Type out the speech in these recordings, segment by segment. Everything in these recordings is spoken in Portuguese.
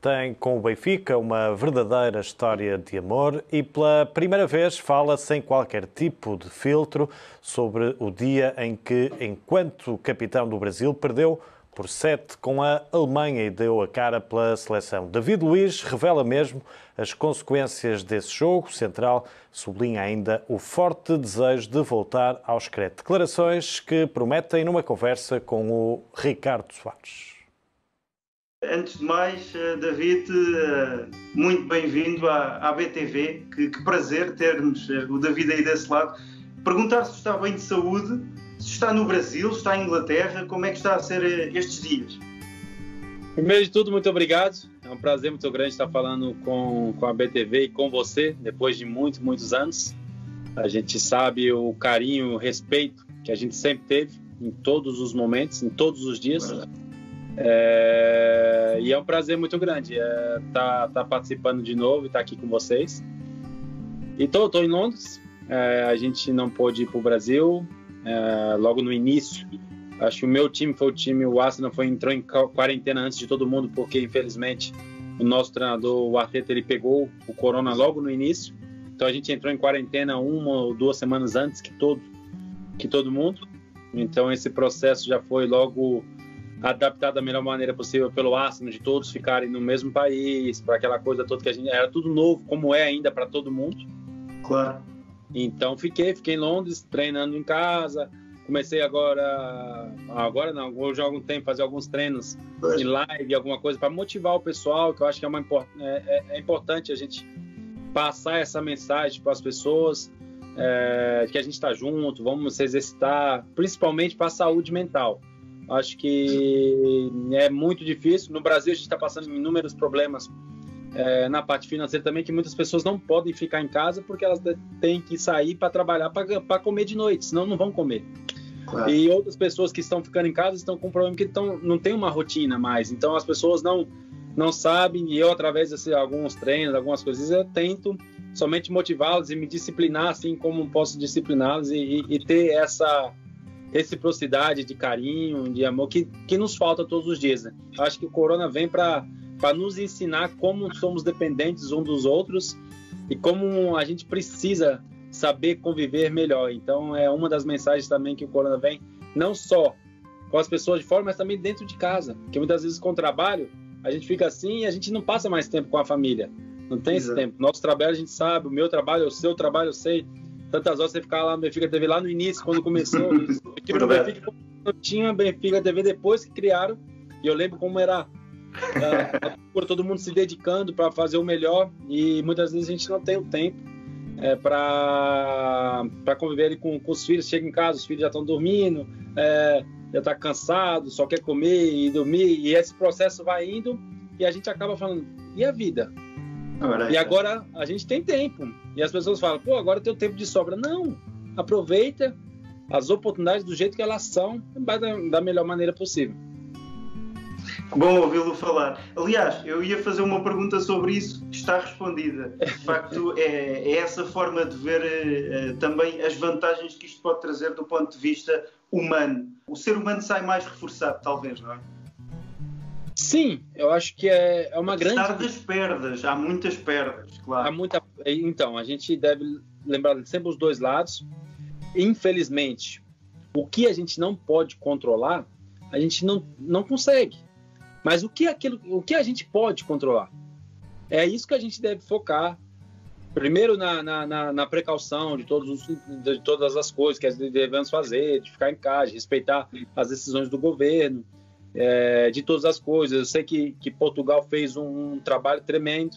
tem com o Benfica uma verdadeira história de amor e pela primeira vez fala sem qualquer tipo de filtro sobre o dia em que, enquanto capitão do Brasil, perdeu por 7 com a Alemanha e deu a cara pela seleção. David Luiz revela mesmo as consequências desse jogo. Central sublinha ainda o forte desejo de voltar ao secreto. Declarações que prometem numa conversa com o Ricardo Soares. Antes de mais, David, muito bem-vindo à BTV. Que prazer termos o David aí desse lado. Perguntar se está bem de saúde, se está no Brasil, se está em Inglaterra, como é que está a ser estes dias? Primeiro de tudo, muito obrigado. É um prazer muito grande estar falando com a BTV e com você, depois de muitos anos. A gente sabe o carinho, o respeito que a gente sempre teve em todos os momentos, em todos os dias. E é um prazer muito grande estar participando de novo e estar aqui com vocês. E estou em Londres. A gente não pôde ir para o Brasil logo no início. Acho que o meu time foi o Arsenal entrou em quarentena antes de todo mundo, porque infelizmente o nosso treinador, o Arteta, ele pegou o corona logo no início. Então a gente entrou em quarentena 1 ou 2 semanas antes que todo mundo. Então esse processo já foi logo adaptado da melhor maneira possível pelo Arsenal, de todos ficarem no mesmo país, para aquela coisa toda que a gente era tudo novo, como é ainda para todo mundo. Claro. Então fiquei em Londres, treinando em casa. Comecei agora não, hoje há algum tempo, fazer alguns treinos em live, alguma coisa para motivar o pessoal, que eu acho que é importante a gente passar essa mensagem para as pessoas, que a gente está junto, vamos se exercitar, principalmente para a saúde mental. Acho que é muito difícil. No Brasil a gente está passando inúmeros problemas na parte financeira também, que muitas pessoas não podem ficar em casa porque elas têm que sair para trabalhar, para comer de noite, senão não vão comer. Claro. E outras pessoas que estão ficando em casa estão com problema que não tem uma rotina mais. Então as pessoas não sabem, e eu, através de alguns treinos, algumas coisas, eu tento somente motivá-los e me disciplinar assim como posso discipliná-los e ter essa reciprocidade de carinho, de amor que nos falta todos os dias, né? Acho que o corona vem para nos ensinar como somos dependentes uns dos outros e como a gente precisa saber conviver melhor. Então é uma das mensagens também que o corona vem, não só com as pessoas de fora, mas também dentro de casa, porque muitas vezes com o trabalho a gente fica assim e a gente não passa mais tempo com a família, não tem esse tempo. Nosso trabalho a gente sabe, o meu trabalho, o seu trabalho eu sei. Tantas horas você ficar lá no Benfica TV lá no início, quando começou. O time do Benfica não tinha Benfica TV depois que criaram. E eu lembro como era todo mundo se dedicando para fazer o melhor. E muitas vezes a gente não tem o tempo para conviver ali com os filhos. Chega em casa, os filhos já estão dormindo, já está cansado, só quer comer e dormir. E esse processo vai indo e a gente acaba falando, e a vida? E agora a gente tem tempo. E as pessoas falam, pô, agora eu tenho tempo de sobra. Não, aproveita as oportunidades do jeito que elas são, da melhor maneira possível. Bom ouvi-lo falar. Aliás, eu ia fazer uma pergunta sobre isso, está respondida. De facto, é essa forma de ver também as vantagens que isto pode trazer do ponto de vista humano. O ser humano sai mais reforçado, talvez, não é? Sim, eu acho que é uma grande... Apesar das perdas, há muitas perdas, claro. Então, a gente deve lembrar sempre os dois lados. Infelizmente, o que a gente não pode controlar, a gente não consegue. Mas o que a gente pode controlar? É isso que a gente deve focar. Primeiro na precaução de todas as coisas que devemos fazer, de ficar em casa, de respeitar as decisões do governo, de todas as coisas. Eu sei que Portugal fez um trabalho tremendo,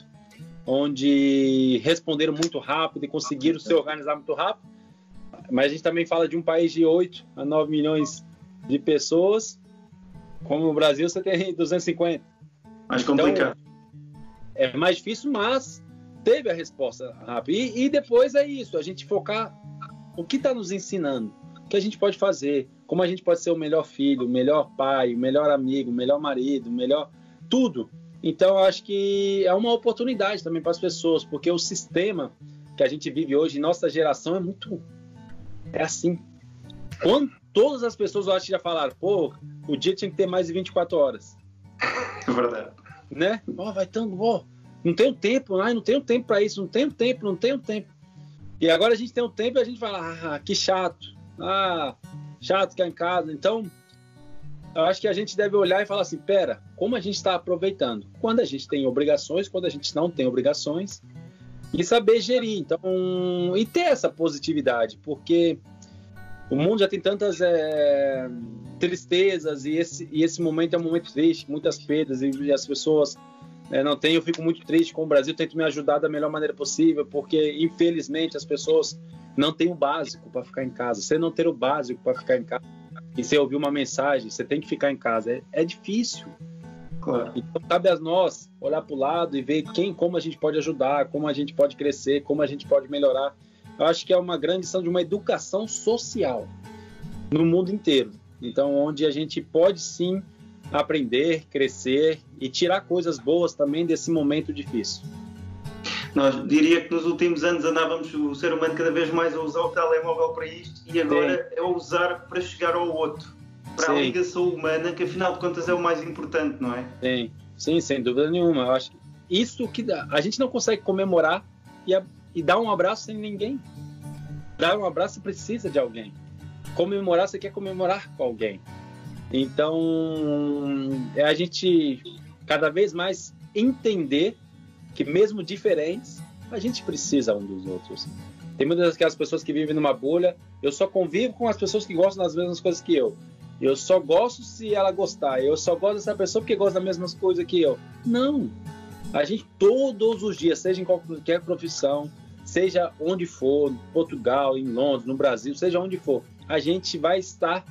onde responderam muito rápido e conseguiram se organizar muito rápido, mas a gente também fala de um país de 8 a 9 milhões de pessoas, como o Brasil você tem 250. Mais complicado. Então, é mais difícil, mas teve a resposta rápida. E depois é isso, a gente focar o que está nos ensinando, o que a gente pode fazer, como a gente pode ser o melhor filho, o melhor pai, o melhor amigo, o melhor marido, o melhor tudo. Então, eu acho que é uma oportunidade também para as pessoas, porque o sistema que a gente vive hoje, nossa geração, é assim. Quando todas as pessoas, eu acho que já falaram, pô, o dia tinha que ter mais de 24 horas. É verdade. né? Vai tanto, não tenho tempo, não tenho tempo para isso, não tenho tempo. E agora a gente tem um tempo e a gente fala, que chato, chato ficar em casa. Então, eu acho que a gente deve olhar e falar assim, pera, como a gente está aproveitando? Quando a gente tem obrigações, quando a gente não tem obrigações, e saber gerir, então, e ter essa positividade, porque o mundo já tem tantas tristezas, e esse momento é um momento triste, muitas perdas, e as pessoas não têm. Eu fico muito triste com o Brasil, tento me ajudar da melhor maneira possível, porque, infelizmente, as pessoas não têm o básico para ficar em casa. Você não ter o básico para ficar em casa, e você ouvir uma mensagem, você tem que ficar em casa, é difícil. Claro. Então, cabe a nós olhar para o lado e ver como a gente pode ajudar, como a gente pode crescer, como a gente pode melhorar. Eu acho que é uma grande lição de uma educação social no mundo inteiro. Então, onde a gente pode sim aprender, crescer e tirar coisas boas também desse momento difícil. Nós diria que nos últimos anos andávamos o ser humano cada vez mais a usar o telemóvel para isto e agora é usar para chegar ao outro, para a ligação humana, que afinal de contas é o mais importante, não é? Sim, sem dúvida nenhuma. Eu acho que isso que a gente não consegue comemorar e dar um abraço sem ninguém. Dar um abraço você precisa de alguém. Comemorar, você quer comemorar com alguém. Então, a gente cada vez mais entender que mesmo diferentes, a gente precisa um dos outros. Tem muitas daquelas pessoas que vivem numa bolha. Eu só convivo com as pessoas que gostam das mesmas coisas que eu. Eu só gosto se ela gostar. Eu só gosto dessa pessoa porque gosta das mesmas coisas que eu. Não. A gente todos os dias, seja em qualquer profissão, seja onde for, em Portugal, em Londres, no Brasil, seja onde for, a gente vai estar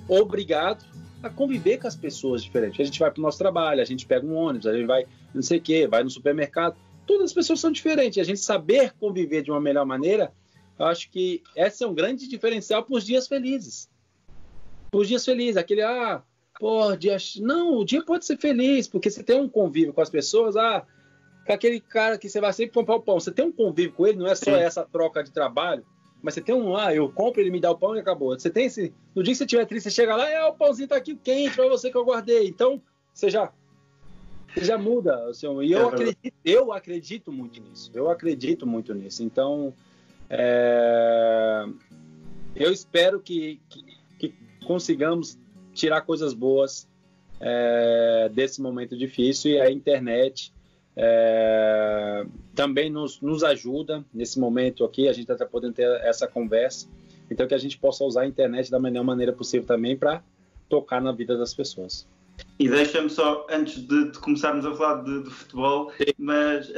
obrigado a conviver com as pessoas diferentes. A gente vai para o nosso trabalho, a gente pega um ônibus, a gente vai não sei o quê, vai no supermercado. Todas as pessoas são diferentes. A gente saber conviver de uma melhor maneira, eu acho que esse é um grande diferencial para os dias felizes. Os dias felizes, aquele, não, o dia pode ser feliz, porque você tem um convívio com as pessoas, com aquele cara que você vai sempre comprar o pão, você tem um convívio com ele, não é só essa troca de trabalho, mas você tem eu compro, ele me dá o pão e acabou. Você tem no dia que você estiver triste, você chega lá, o pãozinho tá aqui quente para você que eu guardei, então você já muda, e eu acredito muito nisso, então eu espero que consigamos tirar coisas boas desse momento difícil, e a internet também nos ajuda nesse momento aqui. A gente está podendo ter essa conversa, então que a gente possa usar a internet da melhor maneira possível também para tocar na vida das pessoas. E deixa-me só, antes de começarmos a falar de futebol, mas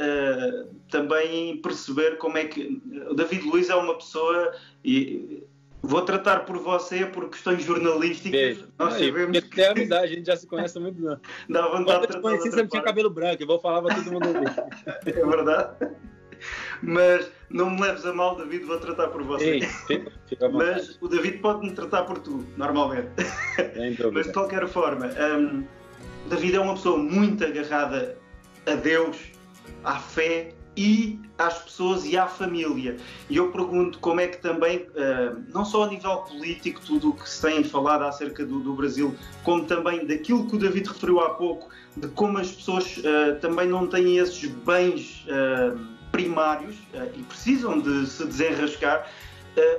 também perceber como é que o David Luiz é uma pessoa, e vou tratar por você por questões jornalísticas. Nós sabemos que a amizade, a gente já se conhece há muito tempo. Dá vontade de tratar. Quando eu te conheci, você tinha cabelo branco, eu falar para todo mundo ouvir. É verdade. Mas não me leves a mal, David, vou tratar por você. Fica à vontade. Mas o David pode-me tratar por tu, normalmente. Mas de qualquer forma, David é uma pessoa muito agarrada a Deus, à fé e às pessoas e à família. E eu pergunto como é que também, não só a nível político, tudo o que se tem falado acerca do Brasil, como também daquilo que o David referiu há pouco, de como as pessoas também não têm esses bens primários e precisam de se desenrascar.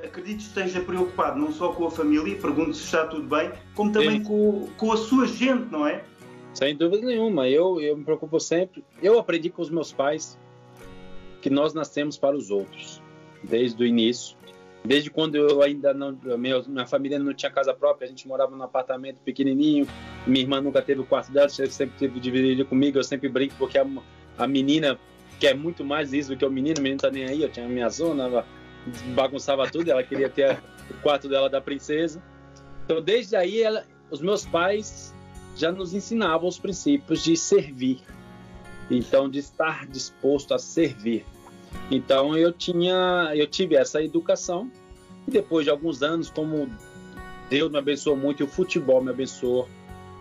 Acredito que esteja preocupado não só com a família, pergunto se está tudo bem, como também com a sua gente, não é? Sem dúvida nenhuma, eu me preocupo sempre. Eu aprendi com os meus pais que nós nascemos para os outros, desde o início. Desde quando eu ainda não... Minha família não tinha casa própria, a gente morava num apartamento pequenininho, minha irmã nunca teve o quarto dela, sempre teve dividido comigo, eu sempre brinco, porque a menina quer muito mais isso do que o menino tá nem aí, eu tinha a minha zona, bagunçava tudo, ela queria ter o quarto dela da princesa. Então, desde aí, os meus pais já nos ensinavam os princípios de servir, então de estar disposto a servir. Então eu tive essa educação, e depois de alguns anos, como Deus me abençoou muito e o futebol me abençoou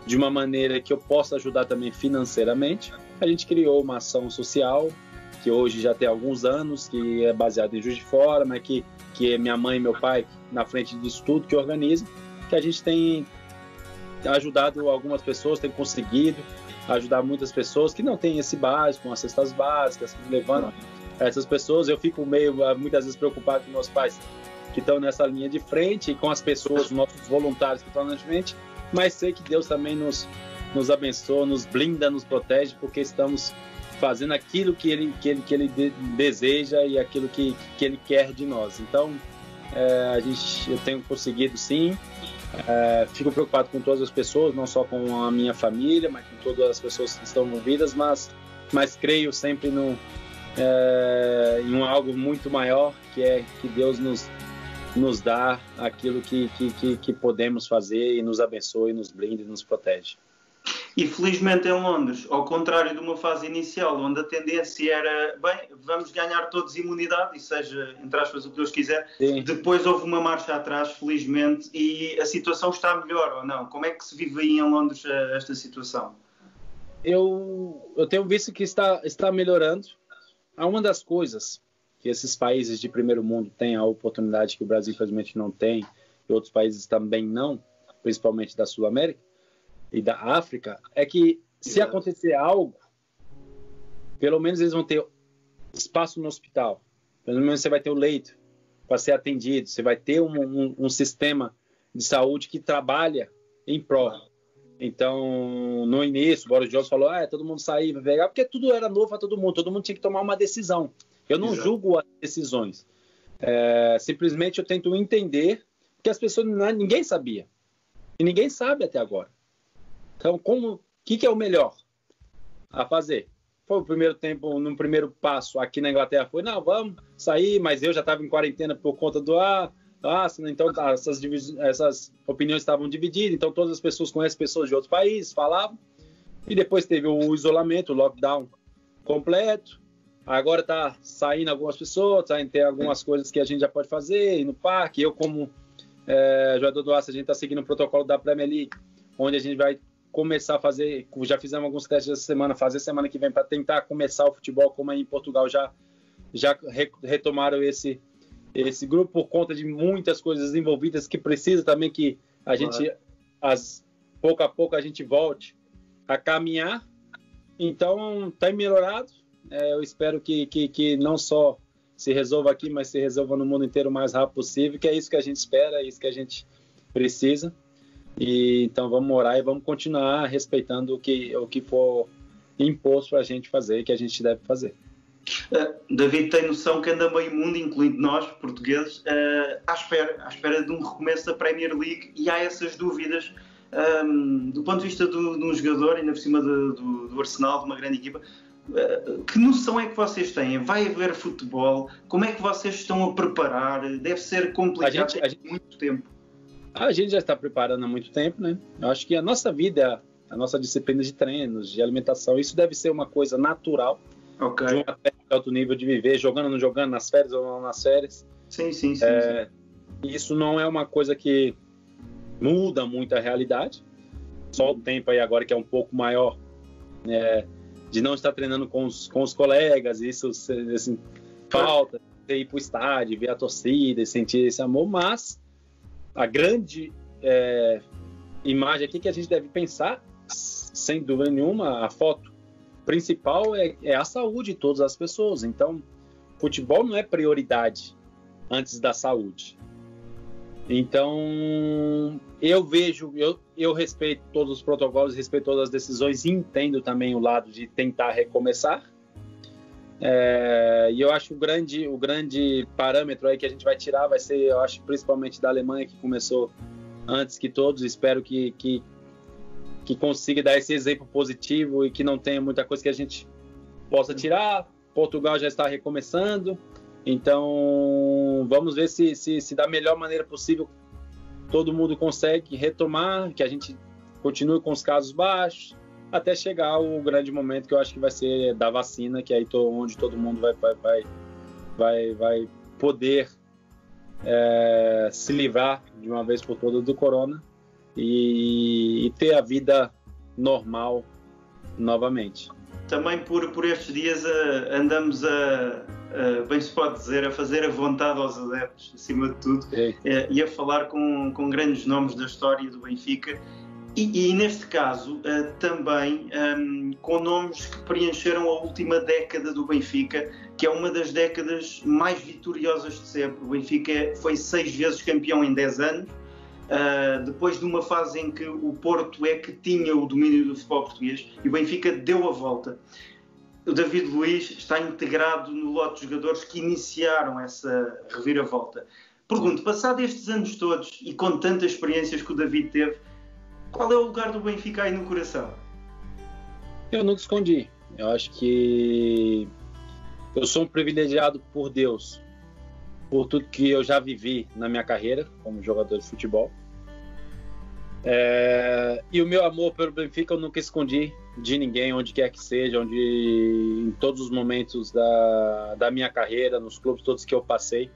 de uma maneira que eu possa ajudar também financeiramente, a gente criou uma ação social que hoje já tem alguns anos, que é baseada em Juiz de Fora, mas que é minha mãe e meu pai na frente disso tudo que organiza, que a gente tem ajudado algumas pessoas, tem conseguido ajudar muitas pessoas que não têm esse básico, com as cestas básicas, levando essas pessoas. Eu fico muitas vezes preocupado com meus pais que estão nessa linha de frente e com as pessoas, nossos voluntários que estão na frente, mas sei que Deus também nos abençoa, nos blinda, nos protege, porque estamos fazendo aquilo que ele deseja e aquilo que ele quer de nós. Então, eu tenho conseguido, sim. Fico preocupado com todas as pessoas, não só com a minha família, mas com todas as pessoas que estão envolvidas, mas creio sempre em algo muito maior, que é que Deus nos dá aquilo que podemos fazer e nos abençoa, e nos blinda e nos protege. E felizmente em Londres, ao contrário de uma fase inicial, onde a tendência era, bem, vamos ganhar todos imunidade, e seja, entre aspas, o que Deus quiser, sim. Depois houve uma marcha atrás, felizmente, e a situação está melhor ou não? Como é que se vive aí em Londres esta situação? Eu tenho visto que está melhorando. Uma das coisas que esses países de primeiro mundo têm a oportunidade que o Brasil, infelizmente, não tem, e outros países também não, principalmente da Sul-América e da África, é que se acontecer algo, pelo menos eles vão ter espaço no hospital, pelo menos você vai ter o leito para ser atendido, você vai ter um sistema de saúde que trabalha em prol. Então, no início, o Boris Johnson falou, todo mundo sair, vai pegar, porque tudo era novo para todo mundo tinha que tomar uma decisão. Eu não julgo as decisões, simplesmente eu tento entender que as pessoas, ninguém sabia, e ninguém sabe até agora. Então, o que é o melhor a fazer? Foi o primeiro tempo, no primeiro passo aqui na Inglaterra, foi, não, vamos sair, mas eu já estava em quarentena por conta do então essas opiniões estavam divididas, então todas as pessoas conhecem pessoas de outros países, falavam, e depois teve o isolamento, o lockdown completo, agora está saindo algumas pessoas, tem algumas coisas que a gente já pode fazer, ir no parque, eu como jogador do Arsenal, a gente está seguindo o protocolo da Premier League, onde a gente vai começar a fazer, já fizemos alguns testes essa semana, fazer semana que vem para tentar começar o futebol, como aí em Portugal já retomaram esse grupo por conta de muitas coisas envolvidas que precisa também que a gente, pouco a pouco a gente volte a caminhar. Então, está melhorado. Eu espero que não só se resolva aqui, mas se resolva no mundo inteiro o mais rápido possível, que é isso que a gente espera, é isso que a gente precisa. E então vamos orar e vamos continuar respeitando o que for imposto para a gente fazer, que a gente deve fazer. David tem noção que anda meio mundo, incluindo nós, portugueses, à espera de um recomeço da Premier League, e há essas dúvidas do ponto de vista de um jogador, ainda por cima do Arsenal, de uma grande equipa. Que noção é que vocês têm? Vai haver futebol? Como é que vocês estão a preparar? Deve ser complicado há muito tempo. A gente já está preparando há muito tempo, né? Eu acho que a nossa vida, a nossa disciplina de treinos, de alimentação, isso deve ser uma coisa natural de um atleta de alto nível de viver, jogando ou não jogando, nas férias ou não nas férias. Sim. Isso não é uma coisa que muda muito a realidade. Só o tempo aí agora que é um pouco maior, de não estar treinando com os colegas, isso assim, falta de ir para o estádio, ver a torcida e sentir esse amor, mas a grande imagem aqui que a gente deve pensar, sem dúvida nenhuma, a foto principal é a saúde de todas as pessoas. Então, futebol não é prioridade antes da saúde. Então, eu respeito todos os protocolos, respeito todas as decisões e entendo também o lado de tentar recomeçar. E eu acho que o grande parâmetro aí que a gente vai tirar vai ser, eu acho, principalmente da Alemanha, que começou antes que todos. Espero que consiga dar esse exemplo positivo e que não tenha muita coisa que a gente possa tirar. Portugal já está recomeçando, então vamos ver se da melhor maneira possível todo mundo consegue retomar, que a gente continue com os casos baixos, até chegar o grande momento que eu acho que vai ser da vacina, que é aí onde todo mundo vai poder se livrar de uma vez por todas do corona e ter a vida normal novamente. Também por estes dias andamos bem se pode dizer, a fazer a vontade aos adeptos, acima de tudo, e a falar com grandes nomes da história do Benfica. E neste caso, também com nomes que preencheram a última década do Benfica, que é uma das décadas mais vitoriosas de sempre. O Benfica foi 6 vezes campeão em 10 anos, depois de uma fase em que o Porto é que tinha o domínio do futebol português, e o Benfica deu a volta. O David Luiz está integrado no lote de jogadores que iniciaram essa reviravolta. Pergunto, passado estes anos todos e com tantas experiências que o David teve, qual é o lugar do Benfica aí no coração? Eu nunca escondi. Eu acho que eu sou um privilegiado por Deus, por tudo que eu já vivi na minha carreira como jogador de futebol. E o meu amor pelo Benfica eu nunca escondi de ninguém, onde quer que seja, em todos os momentos da minha carreira, nos clubes todos que eu passei.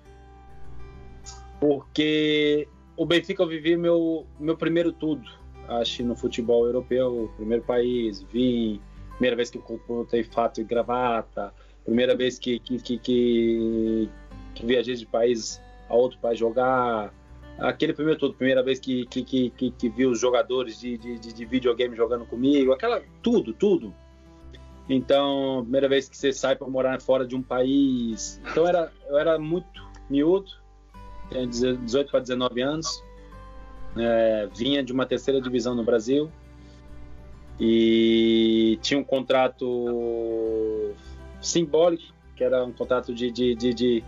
Porque o Benfica eu vivi meu primeiro tudo. Acho no futebol europeu, primeiro país, primeira vez que eu botei fato e gravata, primeira vez que viajei de país a outro país jogar, aquele primeiro tudo, primeira vez que vi os jogadores de videogame jogando comigo, tudo. Então, primeira vez que você sai para morar fora de um país. Então eu era muito miúdo, tinha 18 para 19 anos. Vinha de uma terceira divisão no Brasil e tinha um contrato simbólico, que era um contrato de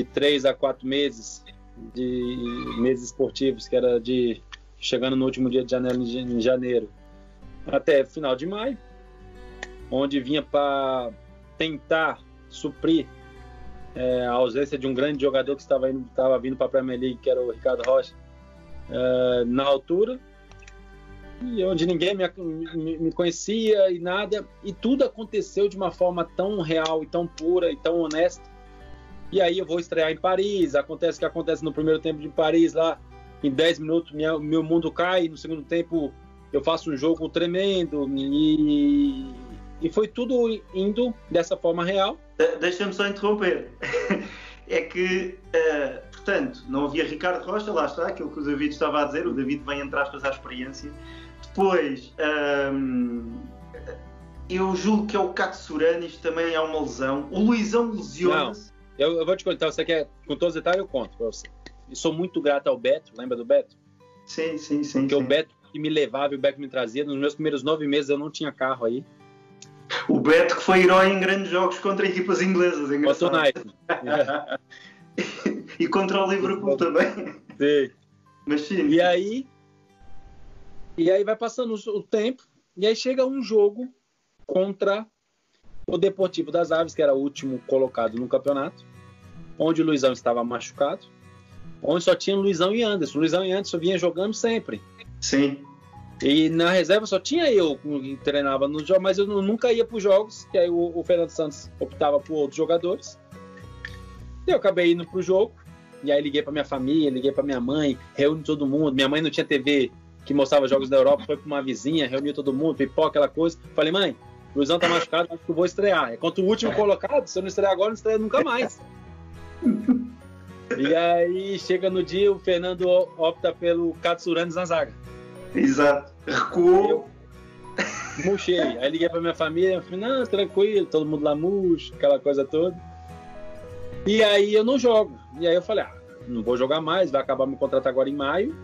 3 a 4 meses, de meses esportivos, que era chegando no último dia de janeiro até final de maio, onde vinha para tentar suprir a ausência de um grande jogador que estava vindo para a Premier League, que era o Ricardo Rocha, na altura, e onde ninguém me conhecia e nada, e tudo aconteceu de uma forma tão real e tão pura e tão honesta. E aí eu vou estrear em Paris, acontece o que acontece no primeiro tempo de Paris, lá em 10 minutos meu mundo cai, no segundo tempo eu faço um jogo tremendo, e foi tudo indo dessa forma real. Deixa-me só interromper. É que portanto, não havia Ricardo Rocha, lá está, aquilo que o David estava a dizer, o David vem, entre aspas, à experiência. Depois, eu julgo que é o Katsuranis, também há uma lesão. O Luizão lesiona-se. Eu vou te contar, você quer, com todos os detalhes eu conto para você. E sou muito grato ao Beto, lembra do Beto? Sim. Porque o Beto que me levava e o Beto me trazia, nos meus primeiros 9 meses eu não tinha carro aí. O Beto que foi herói em grandes jogos contra equepas inglesas, é engraçado. E contra o Liverpool também. Sim. Mas sim. E aí vai passando o tempo, e aí chega um jogo contra o Deportivo das Aves, que era o último colocado no campeonato, onde o Luizão estava machucado, onde só tinha Luizão e Anderson. Luizão e Anderson vinha jogando sempre. Sim. E na reserva só tinha eu que treinava no jogo, mas eu nunca ia para os jogos, que aí o Fernando Santos optava por outros jogadores. Eu acabei indo pro jogo, e aí liguei pra minha família, liguei pra minha mãe, reuni todo mundo. Minha mãe não tinha TV que mostrava jogos da Europa, foi pra uma vizinha, reuniu todo mundo, pipoca, aquela coisa. Falei, mãe, o Luizão tá machucado, acho que eu vou estrear. Enquanto o último colocado, se eu não estrear agora, não estreia nunca mais. E aí chega no dia, o Fernando opta pelo Katsuranis na zaga. Exato. Recuou. Murchei. Aí liguei pra minha família, falei, não, tranquilo, todo mundo lá murcho, aquela coisa toda. E aí eu não jogo. E aí eu falei, não vou jogar mais, vai acabar meu contrato agora em maio,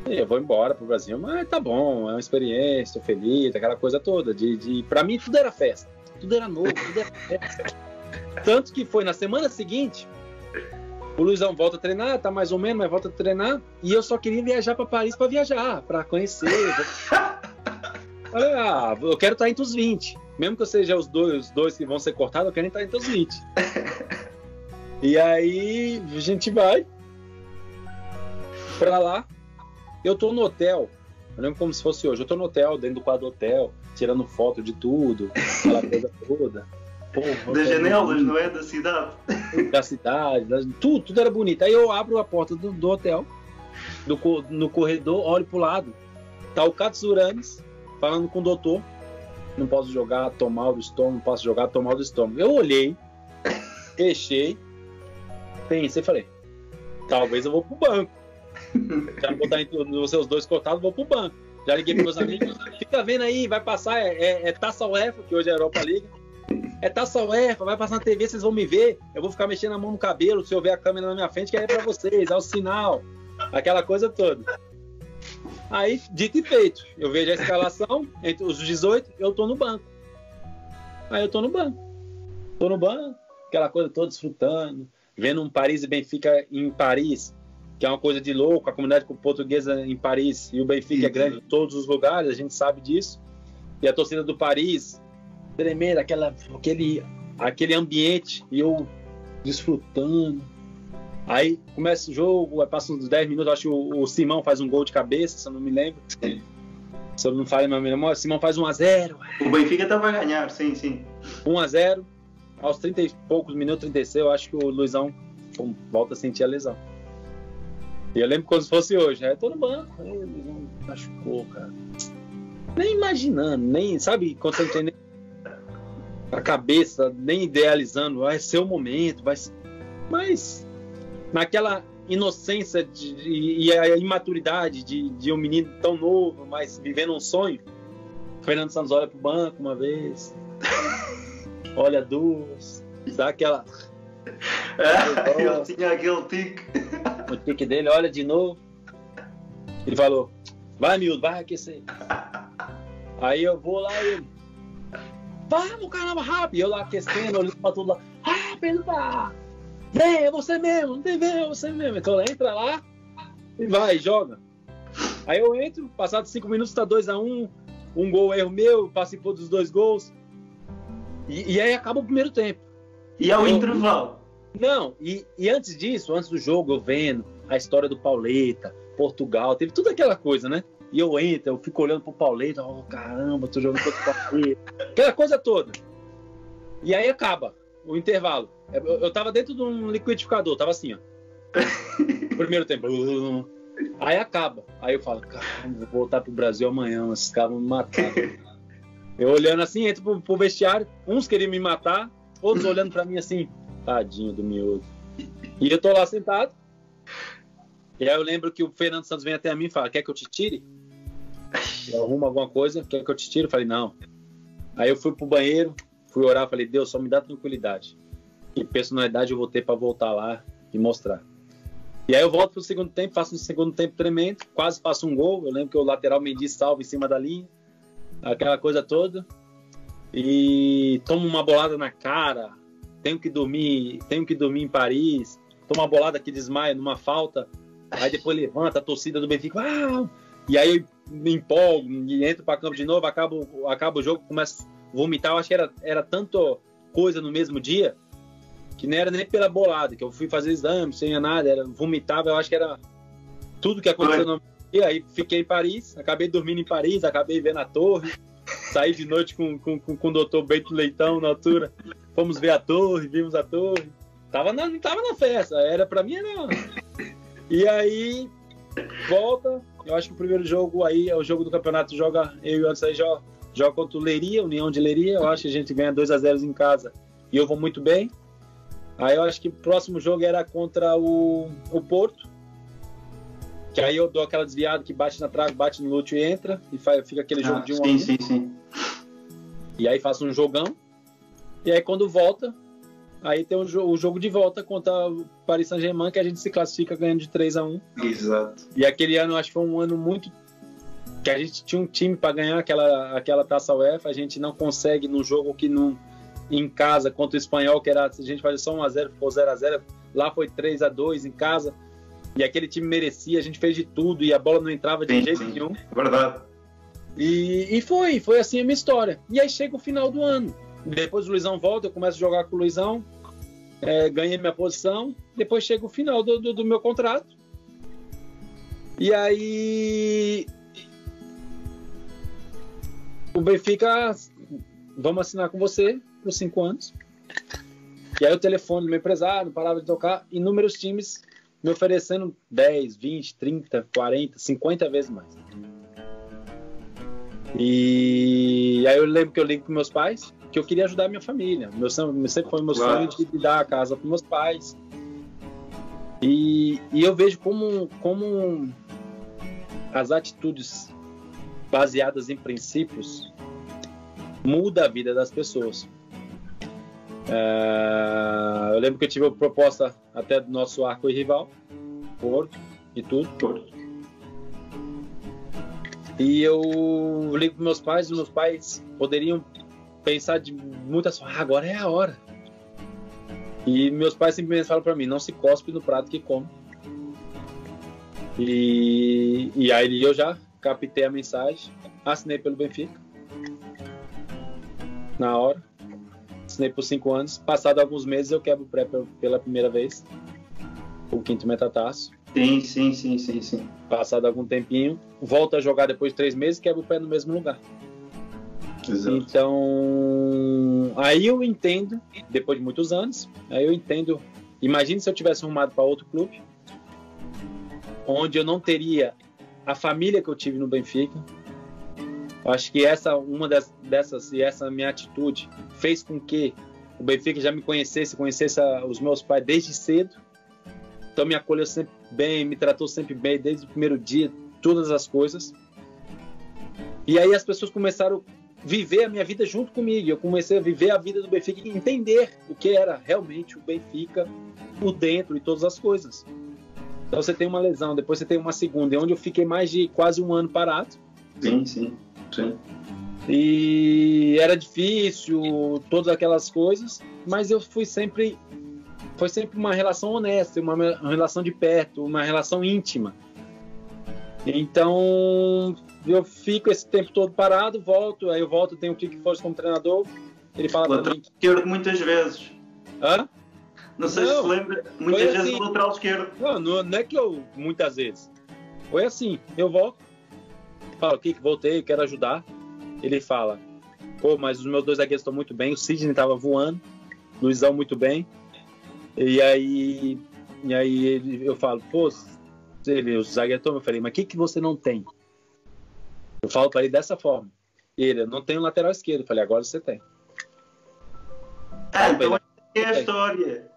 e eu vou embora pro Brasil. Mas tá bom, é uma experiência, tô feliz, aquela coisa toda. Pra mim tudo era festa, tudo era novo, tudo era festa. Tanto que foi na semana seguinte, o Luizão volta a treinar, tá mais ou menos, mas volta a treinar, e eu só queria viajar pra Paris pra viajar, pra conhecer. Falei, eu quero estar entre os 20. Mesmo que eu seja os dois que vão ser cortados, eu quero estar entre os 20. E aí a gente vai pra lá. Eu tô no hotel, eu lembro como se fosse hoje. Eu tô no hotel, dentro do quarto do hotel, tirando foto de tudo, aquela coisa toda. Das janelas, não é? Da cidade. Da cidade, tudo era bonito. Aí eu abro a porta do hotel, no corredor, olho pro lado. Tá o Katsuranis falando com o doutor. Não posso jogar, tomar o do estômago, não posso jogar, tomar o do estômago. Eu olhei, fechei, pensei, falei, talvez eu vou pro banco. Já botar entre os seus dois cortados, vou pro banco. Já liguei para meus amigos. Fica vendo aí, vai passar, é Taça UEFA, que hoje é a Europa League. É Taça UEFA, vai passar na TV, vocês vão me ver. Eu vou ficar mexendo a mão no cabelo, se eu ver a câmera na minha frente, que é para vocês, é o sinal. Aquela coisa toda. Aí, dito e feito, eu vejo a escalação, entre os 18, eu tô no banco. Aí eu tô no banco. Tô no banco, aquela coisa toda, desfrutando, vendo um Paris e Benfica em Paris, que é uma coisa de louco, a comunidade portuguesa em Paris, e o Benfica é grande em todos os lugares, a gente sabe disso. E a torcida do Paris, tremendo, aquele ambiente, e eu desfrutando. Aí começa o jogo, aí passa uns 10 minutos, acho que o Simão faz um gol de cabeça, se eu não me lembro. Se eu não falei minha memória, o Simão faz 1-0. O Benfica estava a ganhar, sim. 1-0. Aos 30 e poucos minutos, 36, eu acho que o Luizão volta a sentir a lesão. E eu lembro como se fosse hoje, eu tô no banco, aí o Luizão machucou, cara. Nem imaginando, nem, sabe, quando você não tem nem a cabeça, nem idealizando, vai ser o momento, mas naquela inocência e a imaturidade de um menino tão novo, mas vivendo um sonho, o Fernando Santos olha pro banco uma vez, olha duas, dá aquela... Ele tinha aquele tique. O tique dele, olha de novo. Ele falou, vai miúdo, vai aquecer. Aí eu vou lá e ele, vamos caramba, rápido. E eu lá aquecendo, olhando pra tudo lá, rápido, tá. Vem, é você mesmo, não tem ver, é você mesmo. Então ela entra lá e vai, joga. Aí eu entro, passados 5 minutos tá 2-1, um gol erro meu, participou dos 2 gols. E aí acaba o primeiro tempo. E ao intervalo. Não, e antes disso, antes do jogo, eu vendo a história do Pauleta, Portugal, teve toda aquela coisa, né? E eu entro, eu fico olhando pro Pauleta, caramba, tô jogando contra o Pauleta. Aquela coisa toda. E aí acaba o intervalo. Eu tava dentro de um liquidificador, tava assim, ó. Primeiro tempo. Aí acaba. Aí eu falo, caramba, vou voltar pro Brasil amanhã, esses caras vão me matar. Eu olhando assim, entro pro vestiário, uns queriam me matar, outros olhando pra mim assim, tadinho do miúdo. E eu tô lá sentado. E aí eu lembro que o Fernando Santos vem até mim e fala, quer que eu te tire? Eu arrumo alguma coisa, quer que eu te tire? Eu falei, não. Aí eu fui pro banheiro, fui orar, falei, Deus, só me dá tranquilidade. Que personalidade eu vou ter pra voltar lá e mostrar. E aí eu volto pro segundo tempo, faço um segundo tempo tremendo, quase faço um gol. Eu lembro que o lateral Mendy salva em cima da linha, aquela coisa toda. E tomo uma bolada na cara, tenho que dormir em Paris, tomo uma bolada que desmaia numa falta, aí depois levanta a torcida do Benfica, e aí eu me empolgo e entro para campo de novo, acaba o jogo, começo a vomitar. Eu acho que era tanto coisa no mesmo dia que não era nem pela bolada, que eu fui fazer exame sem nada, vomitava, eu acho que era tudo que aconteceu no dia. Aí fiquei em Paris, acabei dormindo em Paris, acabei vendo a torre, saí de noite com o doutor Bento Leitão na altura, fomos ver a torre, vimos a torre, não tava na festa, pra mim era... E aí volta, eu acho que o primeiro jogo aí é o jogo do campeonato, eu e o Anderson aí joga contra o Leiria, União de Leiria, eu acho que a gente ganha 2-0 em casa e eu vou muito bem. Aí eu acho que o próximo jogo era contra o Porto, que aí eu dou aquela desviada que bate na trave, bate no Lúcio e entra, e fica aquele jogo de 1-1. Sim. E aí faço um jogão, e aí quando volta, aí tem o jogo de volta contra o Paris Saint-Germain, que a gente se classifica ganhando de 3-1. Exato. E aquele ano, acho que foi um ano muito... que a gente tinha um time para ganhar aquela Taça UEFA, a gente não consegue no jogo que não... em casa contra o Espanhol, que era, a gente fazia só 1-0, ficou 0-0, lá foi 3-2 em casa, e aquele time merecia, a gente fez de tudo, e a bola não entrava de jeito nenhum. Verdade. E foi assim a minha história. E aí chega o final do ano, depois o Luizão volta, eu começo a jogar com o Luizão, ganhei minha posição, depois chega o final do meu contrato, e aí o Benfica, vamos assinar com você por 5 anos. E aí o telefone do meu empresário não parava de tocar, inúmeros times me oferecendo 10, 20, 30, 40, 50 vezes mais. E aí eu lembro que eu ligo para meus pais, que eu queria ajudar a minha família. Sempre foi meu sonho de dar a casa para meus pais. E eu vejo como as atitudes baseadas em princípios, muda a vida das pessoas. Eu lembro que eu tive uma proposta até do nosso arco-rival, Porto e tudo. E eu ligo para meus pais, e meus pais poderiam pensar de muitas formas, agora é a hora. E meus pais simplesmente falam para mim, não se cospe no prato que come. E aí eu já captei a mensagem, assinei pelo Benfica, na hora, assinei por 5 anos, passado alguns meses eu quebro o pré pela primeira vez, o 5º Metatarso. Sim. Passado algum tempinho, volto a jogar depois de 3 meses, quebro o pé no mesmo lugar. Exato. Então, aí eu entendo, depois de muitos anos, imagine se eu tivesse arrumado para outro clube, onde eu não teria a família que eu tive no Benfica. Eu acho que uma dessas e essa minha atitude fez com que o Benfica já me conhecesse os meus pais desde cedo. Então me acolheu sempre bem, me tratou sempre bem desde o primeiro dia, todas as coisas. E aí as pessoas começaram a viver a minha vida junto comigo. Eu comecei a viver a vida do Benfica e entender o que era realmente o Benfica por dentro e todas as coisas. Então você tem uma lesão, depois você tem uma segunda, onde eu fiquei mais de quase 1 ano parado. Sim. E era difícil, todas aquelas coisas, mas foi sempre uma relação honesta, uma relação de perto, uma relação íntima. Então eu fico esse tempo todo parado, volto, tenho o Kiko Forte como treinador, ele fala lateral esquerdo muitas vezes. Hã? Não sei se lembra, muitas vezes assim, lateral esquerdo. Não é que eu, muitas vezes. Foi assim, eu volto, falo, Kiko, voltei, quero ajudar. Ele fala, pô, mas os meus 2 zagueiros estão muito bem, o Sidney estava voando, Luizão muito bem. E aí eu falo, pô, os zagueiros estão, eu falei, mas o que você não tem? Eu falo para ele dessa forma. Ele, eu não tenho lateral esquerdo. Eu falei, agora você tem. Então é a história.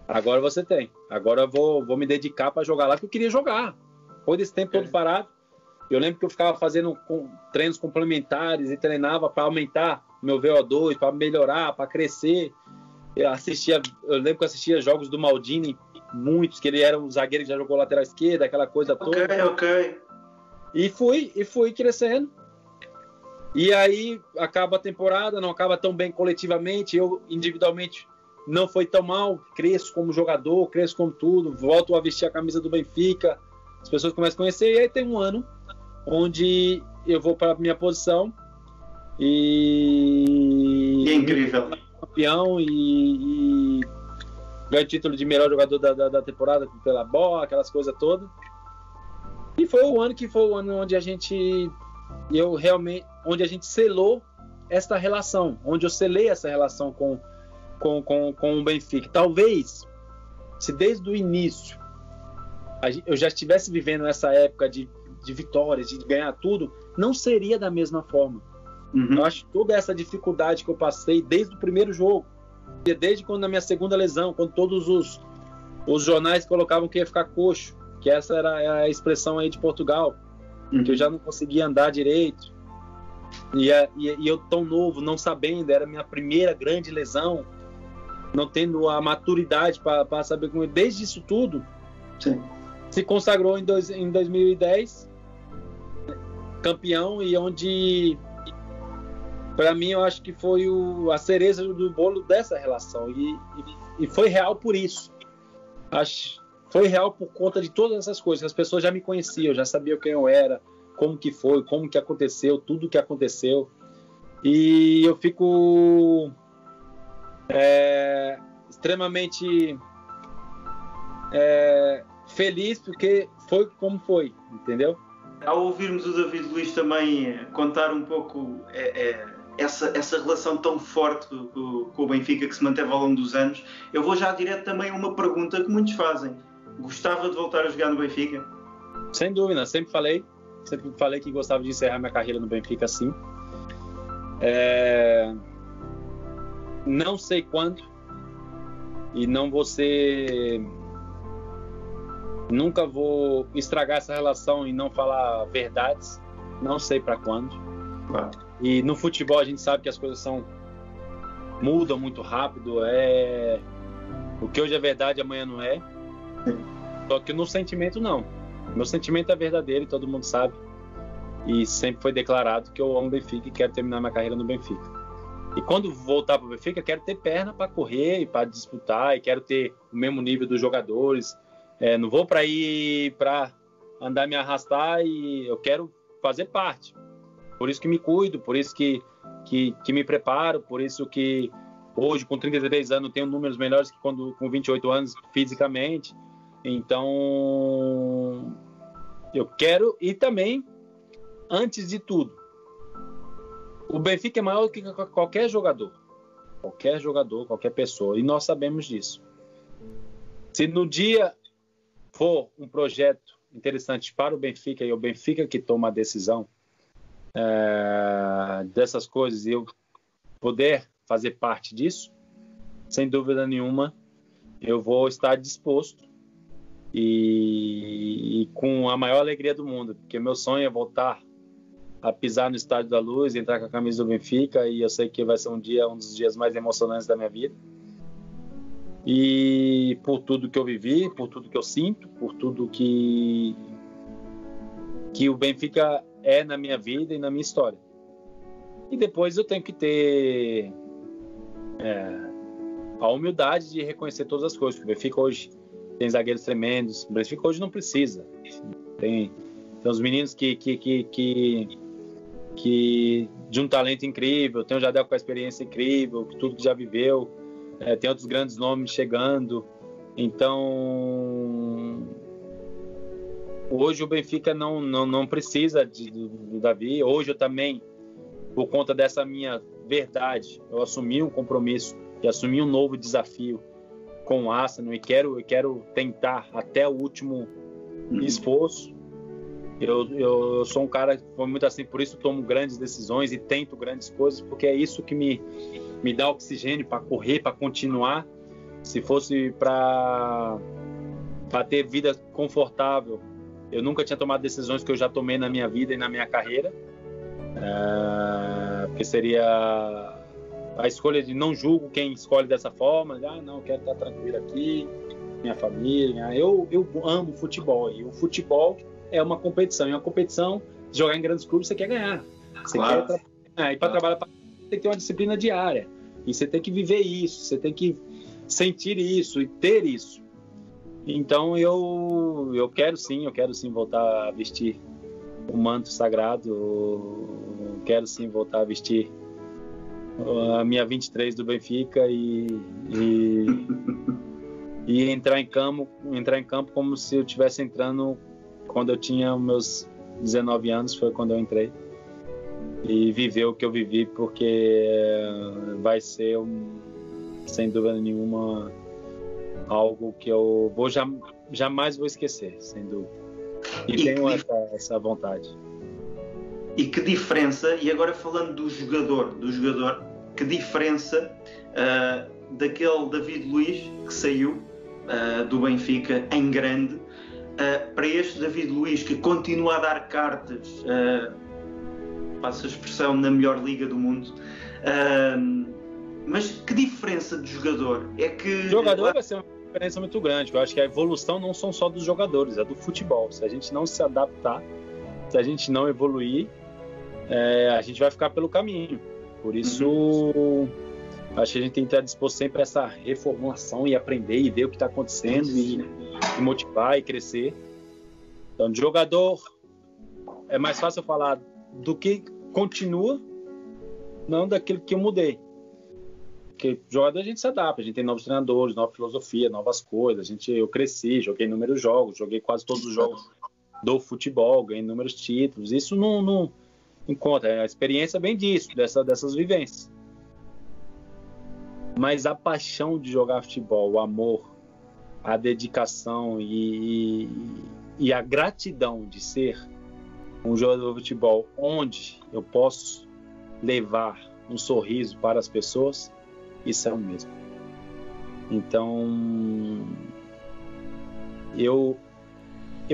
Agora você tem. Agora eu vou me dedicar para jogar lá, que eu queria jogar. Depois desse tempo todo parado, eu lembro que eu ficava fazendo treinos complementares e treinava para aumentar meu VO2, para melhorar, para crescer. Eu lembro que eu assistia jogos do Maldini, muitos, que ele era um zagueiro que já jogou lateral esquerda, aquela coisa toda. Ok. E fui crescendo. E aí acaba a temporada, não acaba tão bem coletivamente, eu individualmente não foi tão mal, cresço como jogador, cresço como tudo, volto a vestir a camisa do Benfica, as pessoas começam a conhecer, e aí tem um ano onde eu vou para a minha posição e é incrível. Campeão e ganho o título de melhor jogador da temporada pela bola, aquelas coisas todas. E foi o ano onde a gente selou essa relação, onde eu selei essa relação com o Benfica. Talvez, se desde o início eu já estivesse vivendo essa época de vitórias, de ganhar tudo, não seria da mesma forma. Uhum. Eu acho que toda essa dificuldade que eu passei desde o primeiro jogo, desde quando na minha segunda lesão, quando todos os jornais colocavam que ia ficar coxo, que essa era a expressão aí de Portugal, que eu já não conseguia andar direito, e eu tão novo, não sabendo, era a minha primeira grande lesão, não tendo a maturidade para saber como. Desde isso tudo, sim, se consagrou em 2010, campeão, e onde, para mim, eu acho que foi a cereja do bolo dessa relação, e foi real por isso. Foi real por conta de todas essas coisas. As pessoas já me conheciam, já sabiam quem eu era, como que foi, como que aconteceu, tudo que aconteceu. E eu fico extremamente feliz porque foi como foi, entendeu? Ao ouvirmos o David Luiz também contar um pouco essa relação tão forte com o Benfica que se manteve ao longo dos anos, eu vou já direto também a uma pergunta que muitos fazem. Gostava de voltar a jogar no Benfica? Sem dúvida, sempre falei que gostava de encerrar minha carreira no Benfica, sim. Não sei quando, e nunca vou estragar essa relação e não falar verdades, não sei para quando. Claro. E no futebol a gente sabe que as coisas mudam muito rápido. O que hoje é verdade, amanhã não é. Só que no sentimento não. Meu sentimento é verdadeiro e todo mundo sabe. E sempre foi declarado que eu amo o Benfica e quero terminar minha carreira no Benfica. E quando voltar para o Benfica, quero ter perna para correr e para disputar, e quero ter o mesmo nível dos jogadores. Não vou para ir para andar, me arrastar, e eu quero fazer parte. Por isso que me cuido, por isso que me preparo, por isso que hoje, com 33 anos, tenho números melhores que quando com 28 anos fisicamente. Então, eu quero, e também, antes de tudo, o Benfica é maior do que qualquer jogador, qualquer pessoa, e nós sabemos disso. Se no dia for um projeto interessante para o Benfica, e o Benfica que toma a decisão dessas coisas, e eu poder fazer parte disso, sem dúvida nenhuma, eu vou estar disposto e com a maior alegria do mundo, porque meu sonho é voltar a pisar no Estádio da Luz, entrar com a camisa do Benfica, e eu sei que vai ser um dos dias mais emocionantes da minha vida. E por tudo que eu vivi, por tudo que eu sinto, por tudo que o Benfica é na minha vida e na minha história. E depois eu tenho que ter a humildade de reconhecer todas as coisas. O Benfica hoje tem zagueiros tremendos. O Benfica hoje não precisa. Tem os meninos que de um talento incrível. Tem o Jardel com a experiência incrível, tudo que já viveu. Tem outros grandes nomes chegando. Então, hoje o Benfica não precisa do Davi. Hoje eu também, por conta dessa minha verdade, eu assumi um compromisso e assumi um novo desafio com o Arsenal, e quero tentar até o último esforço. Eu sou um cara que foi muito assim, por isso tomo grandes decisões e tento grandes coisas, porque é isso que me dá oxigênio para correr, para continuar. Se fosse para ter vida confortável, eu nunca tinha tomado decisões que eu já tomei na minha vida e na minha carreira, porque seria a escolha de não julgo quem escolhe dessa forma. Não, quero estar tranquilo aqui, minha família. Eu amo futebol, e o futebol é uma competição, e uma competição de jogar em grandes clubes você quer ganhar. Você claro. E para trabalhar tem que ter uma disciplina diária, e você tem que viver isso, você tem que sentir isso e ter isso. Então eu quero sim voltar a vestir o manto sagrado, eu quero sim voltar a vestir a minha 23 do Benfica e entrar em campo como se eu estivesse entrando quando eu tinha meus 19 anos, foi quando eu entrei, e viver o que eu vivi, porque vai ser, sem dúvida nenhuma, algo que eu jamais vou esquecer, sem dúvida. E tenho essa vontade. E que diferença, e agora falando do jogador, que diferença daquele David Luiz que saiu do Benfica em grande, para este David Luiz que continua a dar cartas, passa a expressão, na melhor liga do mundo. Mas que diferença de jogador? É que o jogador vai ser uma diferença muito grande. Eu acho que a evolução não são só dos jogadores, é do futebol. Se a gente não se adaptar, se a gente não evoluir, a gente vai ficar pelo caminho. Por isso, acho que a gente tem que estar disposto sempre a essa reformulação e aprender e ver o que está acontecendo e motivar e crescer. Então, de jogador, é mais fácil eu falar do que continua, não daquilo que eu mudei. Porque jogador a gente se adapta, a gente tem novos treinadores, nova filosofia, novas coisas. Eu cresci, joguei inúmeros jogos, joguei quase todos os jogos do futebol, ganhei inúmeros títulos. Isso não conta, a experiência vem disso, dessas vivências. Mas a paixão de jogar futebol, o amor, a dedicação e a gratidão de ser um jogador de futebol onde eu posso levar um sorriso para as pessoas, isso é o mesmo. Então, eu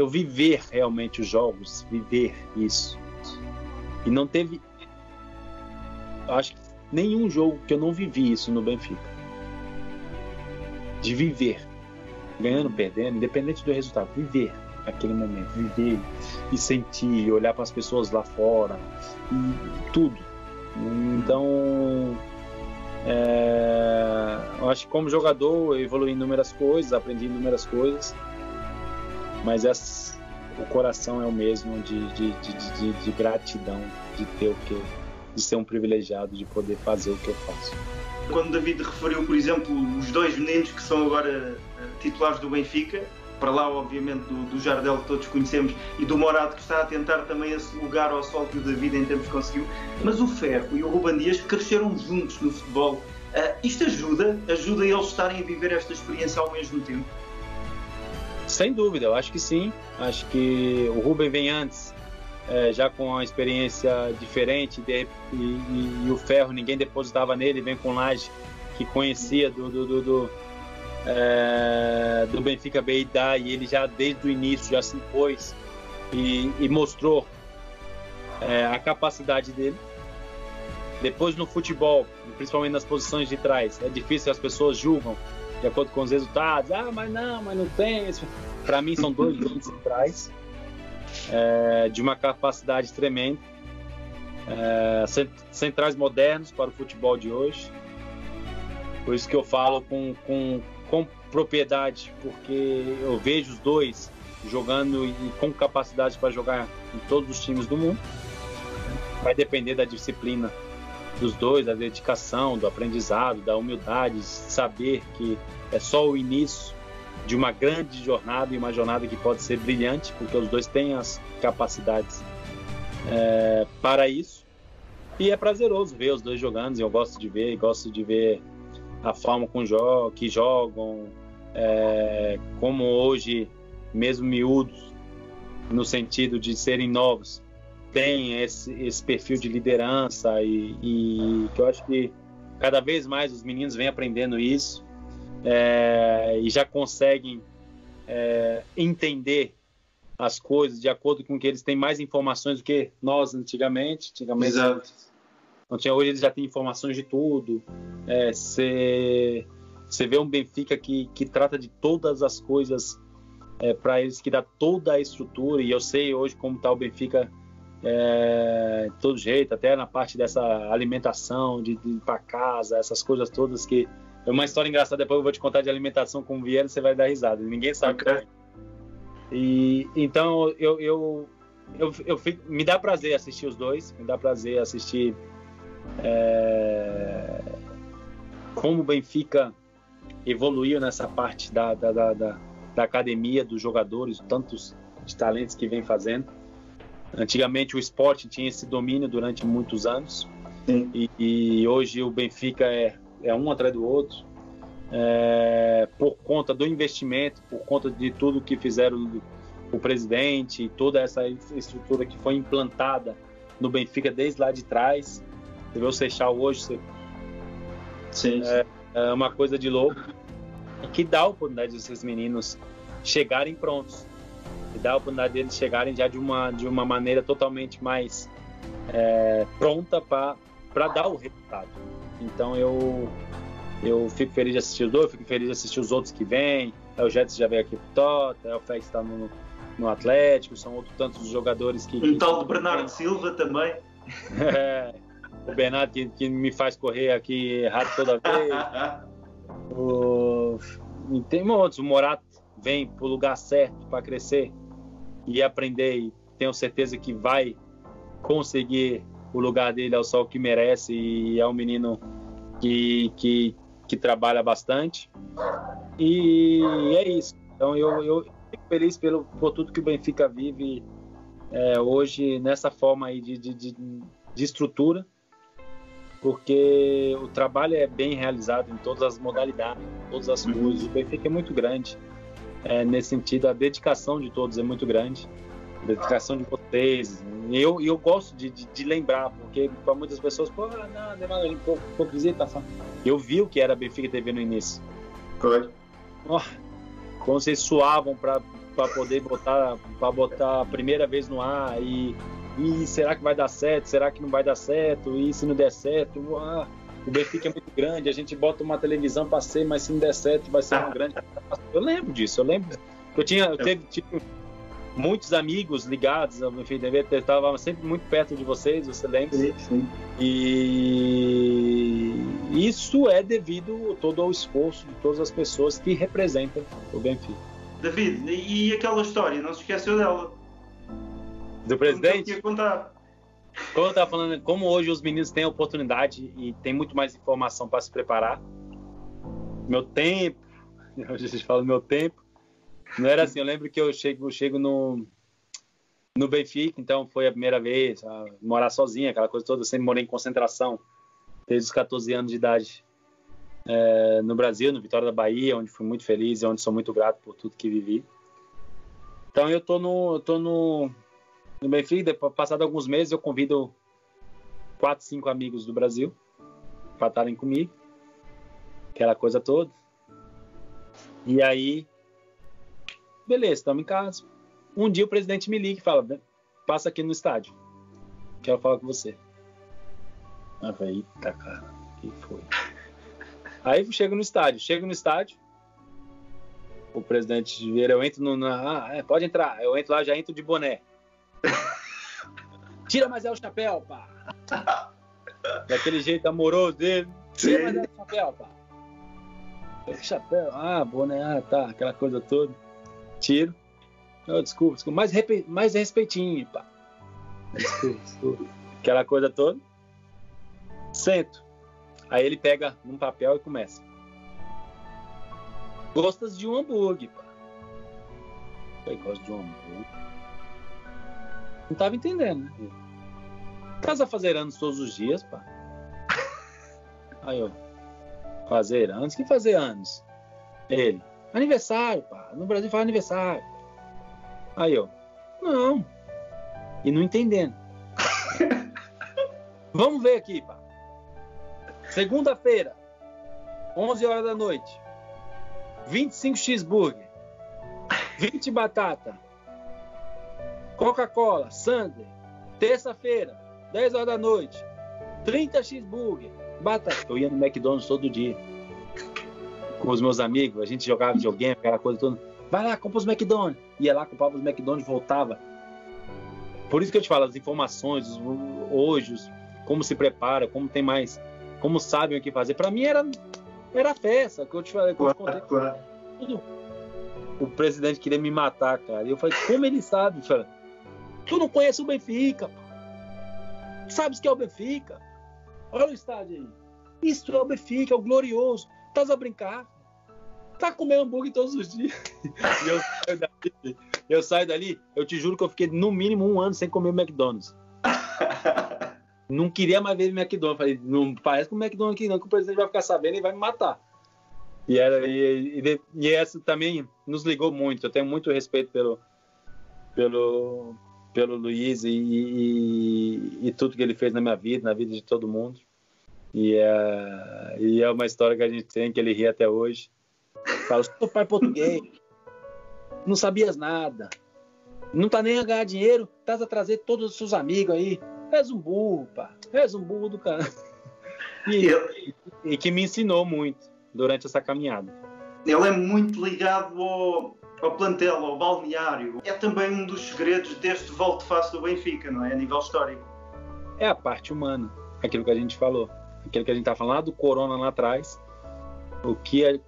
viver realmente os jogos, viver isso, E não teve, acho que nenhum jogo que eu não vivi isso no Benfica. De viver, ganhando, perdendo, independente do resultado, viver aquele momento, viver e sentir, olhar para as pessoas lá fora, e tudo. Então, eu acho que como jogador eu evolui em inúmeras coisas, aprendi inúmeras coisas, mas o coração é o mesmo de gratidão, de ter o que, de ser um privilegiado, de poder fazer o que eu faço. Quando o David referiu, por exemplo, os dois meninos que são agora titulares do Benfica, para lá, obviamente, do Jardel que todos conhecemos e do Morato que está a tentar também esse lugar ao sol que o David em tempos conseguiu, mas o Ferro e o Ruben Dias cresceram juntos no futebol. Isto ajuda eles estarem a viver esta experiência ao mesmo tempo? Sem dúvida, eu acho que sim. Acho que o Ruben vem antes, já com uma experiência diferente e o Ferro, ninguém depositava nele, vem com Laje, que conhecia do Benfica Beidá, e ele já desde o início já se impôs e mostrou a capacidade dele. Depois no futebol, principalmente nas posições de trás, é difícil, as pessoas julgam de acordo com os resultados, mas não tem. Para mim são dois grandes centrais, de uma capacidade tremenda, centrais modernos para o futebol de hoje. Por isso que eu falo com propriedade, porque eu vejo os dois jogando e com capacidade para jogar em todos os times do mundo. Vai depender da disciplina dos dois, da dedicação, do aprendizado, da humildade, saber que é só o início de uma grande jornada, e uma jornada que pode ser brilhante, porque os dois têm as capacidades para isso. E é prazeroso ver os dois jogando, e eu gosto de ver a forma que jogam, como hoje, mesmo miúdos, no sentido de serem novos, tem esse perfil de liderança, e que eu acho que cada vez mais os meninos vêm aprendendo isso, e já conseguem entender as coisas de acordo com que eles têm mais informações do que nós antigamente. Exato. Não tinha, hoje eles já têm informações de tudo. Você vê um Benfica que trata de todas as coisas para eles, que dá toda a estrutura, e eu sei hoje como está o Benfica de todo jeito, até na parte dessa alimentação, de ir para casa, essas coisas todas, que é uma história engraçada. Depois eu vou te contar de alimentação com o Vieira, você vai dar risada, ninguém sabe. Okay. E então eu me dá prazer assistir os dois, me dá prazer assistir como o Benfica evoluiu nessa parte da academia, dos jogadores, tantos de talentos que vem fazendo. Antigamente o esporte tinha esse domínio durante muitos anos, e hoje o Benfica é um atrás do outro, por conta do investimento, por conta de tudo que fizeram o presidente, toda essa estrutura que foi implantada no Benfica desde lá de trás. Você vê o Seixal hoje, é uma coisa de louco, e que dá a oportunidade desses meninos chegarem prontos, e dá a oportunidade deles chegarem já de uma maneira totalmente mais pronta para dar o resultado. Então eu fico feliz de assistir os dois, fico feliz de assistir os outros que vêm. O Jetson já veio aqui pro Tota, o Félix está no Atlético, são outros tantos jogadores que tal do Bernardo Silva também. O Bernardo que me faz correr aqui errado toda vez. E tem outros, o Morato vem pro lugar certo para crescer e aprender, e tenho certeza que vai conseguir o lugar dele ao sol que merece, e é um menino que trabalha bastante, e é isso. Então eu fico feliz por tudo que o Benfica vive hoje, nessa forma aí de estrutura, porque o trabalho é bem realizado em todas as modalidades, todas as coisas. O Benfica é muito grande nesse sentido, a dedicação de todos é muito grande, a dedicação de vocês. E eu gosto de lembrar, porque para muitas pessoas, hipocrisia, tá falando. Eu vi o que era Benfica TV no início. Foi. Como vocês suavam para poder botar a primeira vez no ar, e e será que vai dar certo, será que não vai dar certo, e se não der certo, o Benfica é muito grande, a gente bota uma televisão para ser, mas se não der certo vai ser uma grande... Eu lembro disso, eu lembro que eu tive muitos amigos ligados ao Benfica, eu estava sempre muito perto de vocês, você lembra? Sim. E isso é devido todo ao esforço de todas as pessoas que representam o Benfica. David, e aquela história, não se esqueceu dela? Do presidente? Ia contar. Como eu estava falando, como hoje os meninos têm a oportunidade e tem muito mais informação para se preparar, meu tempo, hoje a gente fala do meu tempo, não era assim. Eu lembro que eu chego no Benfica, então foi a primeira vez a morar sozinho, aquela coisa toda. Eu sempre morei em concentração desde os 14 anos de idade no Brasil, no Vitória da Bahia, onde fui muito feliz e onde sou muito grato por tudo que vivi. Então eu tô no Benfica. Depois, passado alguns meses, eu convido 4, 5 amigos do Brasil para estarem comigo, aquela coisa toda. E aí, beleza, estamos em casa. Um dia o presidente me liga e fala: passa aqui no estádio, quero falar com você. Eu falei: eita, cara, o que foi? Aí eu chego no estádio, o presidente vira, eu entro pode entrar, eu entro lá, já entro de boné. Tira mais o chapéu, pá. Daquele jeito amoroso dele. Tira mais o chapéu, pá. Chapéu, boné, tá, aquela coisa toda. Tiro. Desculpa, mais respeitinho, pá. Desculpa. Aquela coisa toda. Sento. Aí ele pega um papel e começa: gostas de um hambúrguer, pá. Eu gosto de um hambúrguer. Não tava entendendo, né? Estás a fazer anos todos os dias, pá? Aí eu: fazer anos? Que fazer anos? Ele: aniversário, pá. No Brasil faz aniversário. Aí eu: não. E não entendendo. Vamos ver aqui, pá. Segunda-feira, 11 horas da noite, 25 cheeseburger, 20 batata, Coca-Cola, Sunday. Terça-feira, 10 horas da noite, 30 cheeseburger, batata. Eu ia no McDonald's todo dia com os meus amigos, a gente jogava videogame, aquela coisa toda. Vai lá, compra os McDonald's. Ia lá, comprava os McDonald's, voltava. Por isso que eu te falo, as informações, hoje, como se prepara, como tem mais, como sabem o que fazer. Para mim era festa, que eu te falei, que eu te contei. Claro. Tudo. O presidente queria me matar, cara. E eu falei: como ele sabe? Falei: tu não conhece o Benfica, pô. Sabes que é o Benfica? Olha o estádio aí. Isso é o Benfica, é o glorioso. Estás a brincar? Tá comendo hambúrguer todos os dias. E eu saio dali, eu te juro que eu fiquei no mínimo 1 ano sem comer McDonald's. Não queria mais ver McDonald's. Falei: não parece com o McDonald's aqui não, que o presidente vai ficar sabendo e vai me matar. E essa também nos ligou muito. Eu tenho muito respeito pelo Luiz e tudo que ele fez na minha vida, na vida de todo mundo. E é uma história que a gente tem, que ele ri até hoje. Fala: seu pai é português, não sabias nada, não tá nem a ganhar dinheiro, estás a trazer todos os seus amigos aí. És um burro, pá. És um burro do cara. E que me ensinou muito durante essa caminhada. Ele é muito ligado ao plantel, ao balneário. É também um dos segredos deste volte-face do Benfica, não é? A nível histórico. É a parte humana, aquilo que a gente falou. Aquilo que a gente tá falando lá do Corona lá atrás.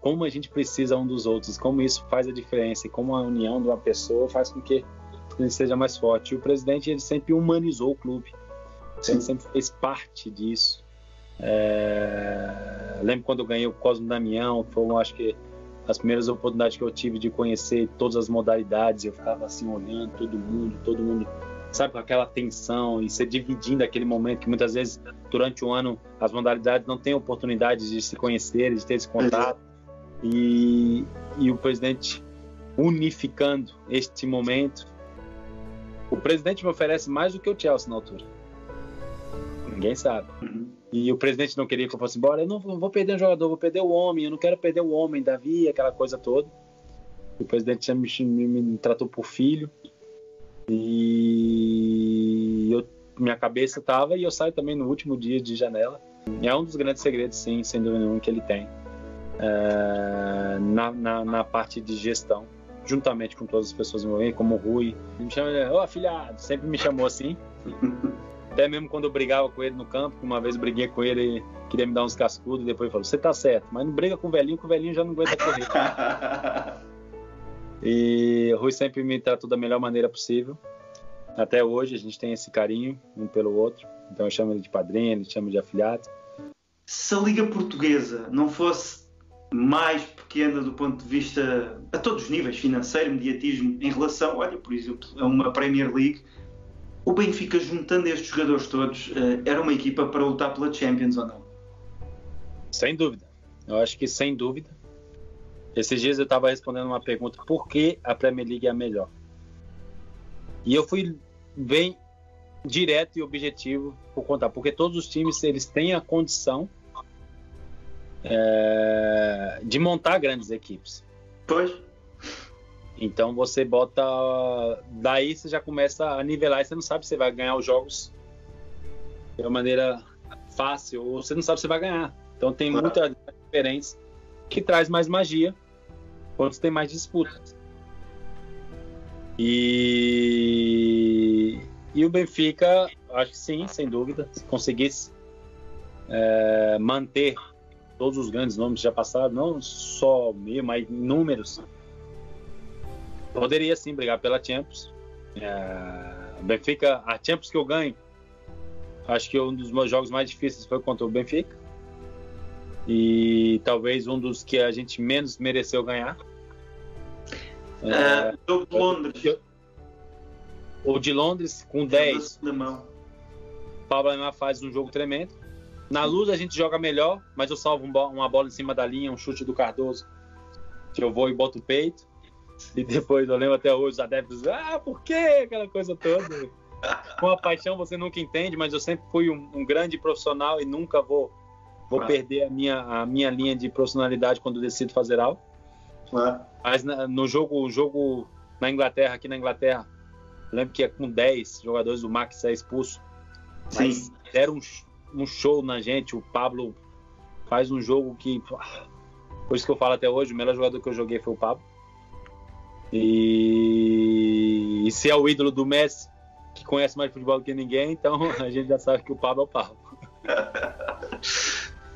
Como a gente precisa um dos outros, como isso faz a diferença e como a união de uma pessoa faz com que ele seja mais forte. E o presidente, ele sempre humanizou o clube. Ele sempre fez parte disso. Lembro quando eu ganhei o Cosmo Damião, que foi, acho que, as primeiras oportunidades que eu tive de conhecer todas as modalidades. Eu ficava assim olhando todo mundo, sabe, com aquela tensão, e você dividindo aquele momento que muitas vezes durante o ano as modalidades não têm oportunidade de se conhecer, de ter esse contato. E o presidente unificando este momento. O presidente me oferece mais do que o Chelsea na altura. Ninguém sabe. E o presidente não queria que eu fosse embora. Eu não vou perder um jogador, vou perder o homem. Eu não quero perder o homem, Davi, aquela coisa toda. O presidente me tratou por filho. E eu minha cabeça estava, e eu saio também no último dia de janela. É um dos grandes segredos, sim, sem dúvida nenhuma, que ele tem na parte de gestão, juntamente com todas as pessoas envolvidas, como o Rui. Ele me chama, ô afilhado, sempre me chamou assim. Até mesmo quando eu brigava com ele no campo, uma vez eu briguei com ele, ele queria me dar uns cascudos, e depois ele falou, você tá certo, mas não briga com o velhinho já não aguenta correr. E o Rui sempre me tratou da melhor maneira possível. Até hoje a gente tem esse carinho um pelo outro. Então eu chamo ele de padrinho, ele chama de afilhado. Se a Liga Portuguesa não fosse mais pequena do ponto de vista, a todos os níveis, financeiro, mediatismo, em relação, olha, por exemplo, a uma Premier League, o Benfica, juntando estes jogadores todos, era uma equipa para lutar pela Champions ou não? Sem dúvida. Eu acho que sem dúvida. Esses dias eu estava respondendo uma pergunta, por que a Premier League é a melhor? E eu fui bem direto e objetivo por contar, porque todos os times eles têm a condição de montar grandes equipes. Pois. Então você bota, daí você já começa a nivelar e você não sabe se você vai ganhar os jogos de uma maneira fácil ou você não sabe se vai ganhar. Então tem muitas diferenças que traz mais magia quando tem mais disputas. E o Benfica, acho que sim, sem dúvida, se conseguisse manter todos os grandes nomes que já passaram, não só meio, mas números, poderia sim brigar pela Champions. Benfica, a Champions que eu ganho, acho que um dos meus jogos mais difíceis foi contra o Benfica, e talvez um dos que a gente menos mereceu ganhar. Jogo de Londres. O de Londres, com 10. O Pablo Aimar faz um jogo tremendo. Na Luz a gente joga melhor, mas eu salvo uma bola em cima da linha, um chute do Cardoso, que eu vou e boto o peito. E depois eu lembro até hoje os adeptos, por quê? Aquela coisa toda. Com a paixão você nunca entende, mas eu sempre fui um grande profissional e nunca vou perder a minha linha de profissionalidade quando decido fazer algo. Mas no jogo na Inglaterra, aqui na Inglaterra, eu lembro que com 10 jogadores o Max é expulso. Mas deram um show na gente. O Pablo faz um jogo que, por isso que eu falo até hoje, o melhor jogador que eu joguei foi o Pablo. E se é o ídolo do Messi, que conhece mais futebol do que ninguém, então a gente já sabe que o Pablo é o Pablo.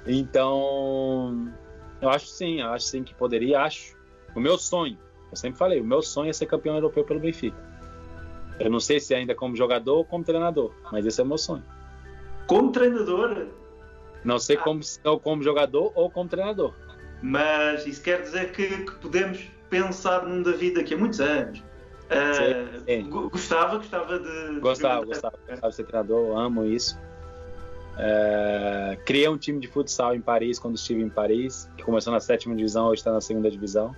Então eu acho sim que poderia, o meu sonho, eu sempre falei, o meu sonho é ser campeão europeu pelo Benfica. Eu não sei se ainda como jogador ou como treinador, mas esse é o meu sonho. Como treinador? Não sei como jogador ou como treinador. Mas isso quer dizer que podemos pensar num David daqui a muitos anos. Gostava de ser treinador, eu amo isso. Criei um time de futsal em Paris quando estive em Paris, que começou na 7ª divisão, hoje está na 2ª divisão.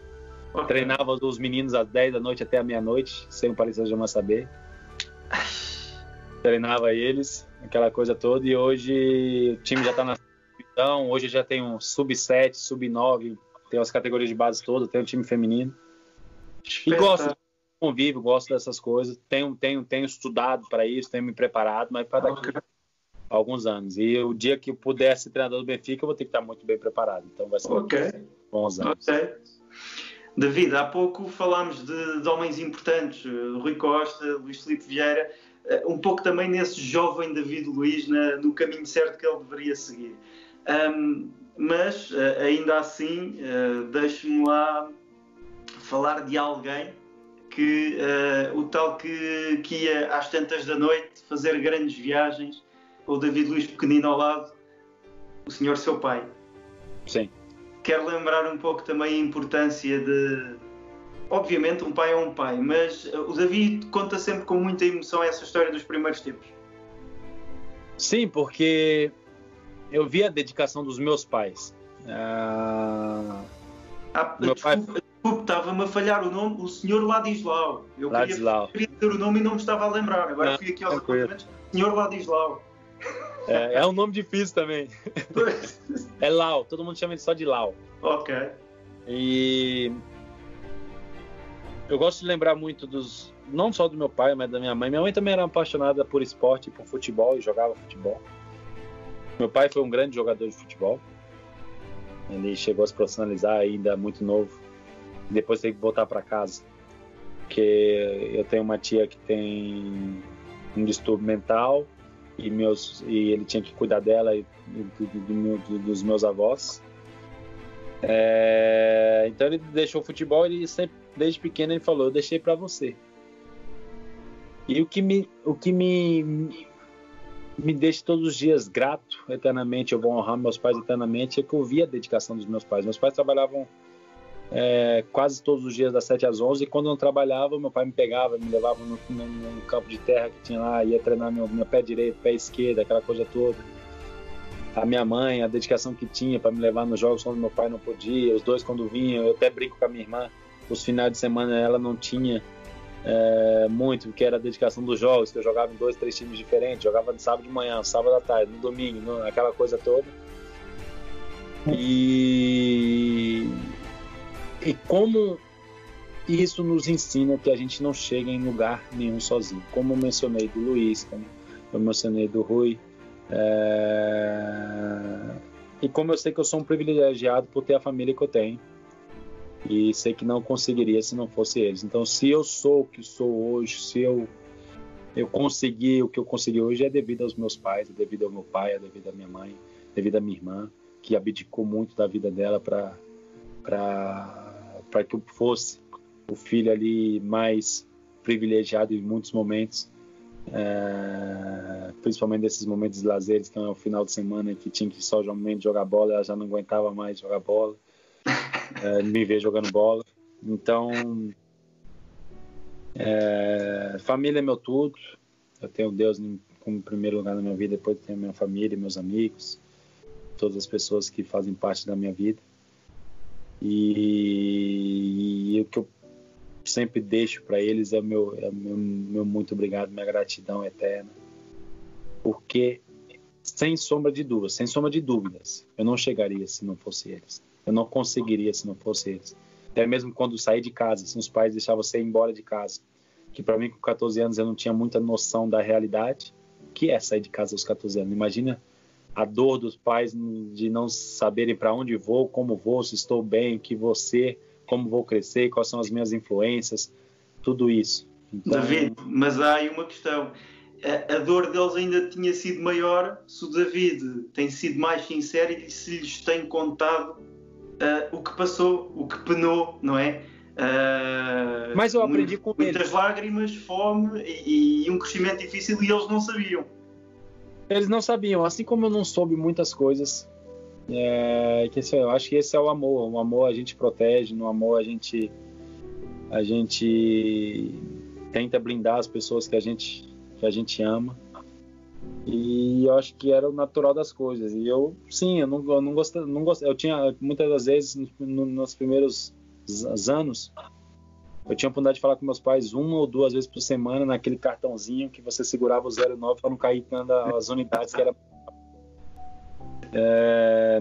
Okay. Treinava os meninos às 10 da noite até a meia-noite, sem o Paris Saint-Germain saber. Treinava eles, aquela coisa toda, e hoje o time já está na 7ª divisão, hoje já tem um sub-7, sub-9, tem as categorias de base todas, tem um time feminino. E gosto de convívio, gosto dessas coisas, tenho estudado para isso, tenho me preparado, mas para daqui a alguns anos. E o dia que eu puder ser treinador do Benfica, eu vou ter que estar muito bem preparado. Então vai ser bons anos. David, há pouco falámos de homens importantes, Rui Costa, Luís Filipe Vieira, um pouco também nesse jovem David Luiz no caminho certo que ele deveria seguir. Mas, ainda assim, deixe-me lá falar de alguém que o tal que ia às tantas da noite fazer grandes viagens, com o David Luiz pequenino ao lado, o senhor seu pai. Sim. Quero lembrar um pouco também a importância de... Obviamente um pai é um pai, mas o David conta sempre com muita emoção essa história dos primeiros tempos. Sim, porque eu vi a dedicação dos meus pais. Meu pai... Desculpe, estava-me a falhar o nome, o senhor Ladislau. Eu queria ter o nome e não me estava a lembrar. Agora fui aqui aos apontamentos. Senhor Ladislau. É um nome difícil também. É Lau, todo mundo chama ele só de Lau. Ok. E Eu gosto de lembrar muito não só do meu pai, mas da minha mãe. Minha mãe também era apaixonada por esporte, por futebol, e jogava futebol. Meu pai foi um grande jogador de futebol. Ele chegou a se profissionalizar ainda muito novo. Depois teve que voltar para casa. Porque eu tenho uma tia que tem um distúrbio mental e ele tinha que cuidar dela e dos meus avós. Então ele deixou o futebol e ele sempre, desde pequeno, ele falou: eu deixei para você. E o que me deixa todos os dias grato eternamente, eu vou honrar meus pais eternamente, é que eu vi a dedicação dos meus pais. Meus pais trabalhavam quase todos os dias das 7 às 11, e quando não trabalhava, meu pai me pegava, me levava no campo de terra que tinha lá, ia treinar meu pé direito, pé esquerdo, aquela coisa toda. A minha mãe, a dedicação que tinha para me levar nos jogos quando meu pai não podia, os dois quando vinham, eu até brinco com a minha irmã, os finais de semana ela não tinha muito, porque era a dedicação dos jogos, que eu jogava em 2, 3 times diferentes, jogava no sábado de manhã, sábado à tarde, no domingo, aquela coisa toda. E como isso nos ensina que a gente não chega em lugar nenhum sozinho. Como eu mencionei do Luiz, como eu mencionei do Rui, e como eu sei que eu sou um privilegiado por ter a família que eu tenho, e sei que não conseguiria se não fosse eles. Então, se eu sou o que sou hoje, se eu consegui o que eu consegui hoje, é devido aos meus pais, é devido ao meu pai, é devido à minha mãe, é devido à minha irmã, que abdicou muito da vida dela para que eu fosse o filho ali mais privilegiado em muitos momentos, principalmente nesses momentos de lazeres, que é o final de semana que tinha que só jogar bola, ela já não aguentava mais jogar bola, me ver jogando bola. Então, família é meu tudo. Eu tenho Deus como primeiro lugar na minha vida, depois tenho minha família, meus amigos, todas as pessoas que fazem parte da minha vida. E o que eu sempre deixo para eles é meu muito obrigado, minha gratidão eterna, porque sem sombra de dúvidas, eu não chegaria se não fosse eles, eu não conseguiria se não fosse eles. Até mesmo quando saí de casa, se os pais deixavam você ir embora de casa, que para mim com 14 anos eu não tinha muita noção da realidade, que é sair de casa aos 14 anos. Imagina a dor dos pais de não saberem para onde vou, como vou, se estou bem, como vou crescer, quais são as minhas influências, tudo isso. Então... David, mas há aí uma questão. A dor deles ainda tinha sido maior se o David tem sido mais sincero e se lhes tem contado o que passou, o que penou, não é? Mas eu aprendi com eles. Muitas lágrimas, fome e um crescimento difícil, e eles não sabiam. Eles não sabiam, assim como eu não soube muitas coisas. Eu acho que esse é o amor. O amor a gente protege, no amor a gente tenta blindar as pessoas que a gente ama. E eu acho que era o natural das coisas. E eu não gostava. Eu tinha, muitas das vezes, nos primeiros anos, eu tinha a oportunidade de falar com meus pais 1 ou 2 vezes por semana, naquele cartãozinho que você segurava o 09 para não cair nas unidades, que era...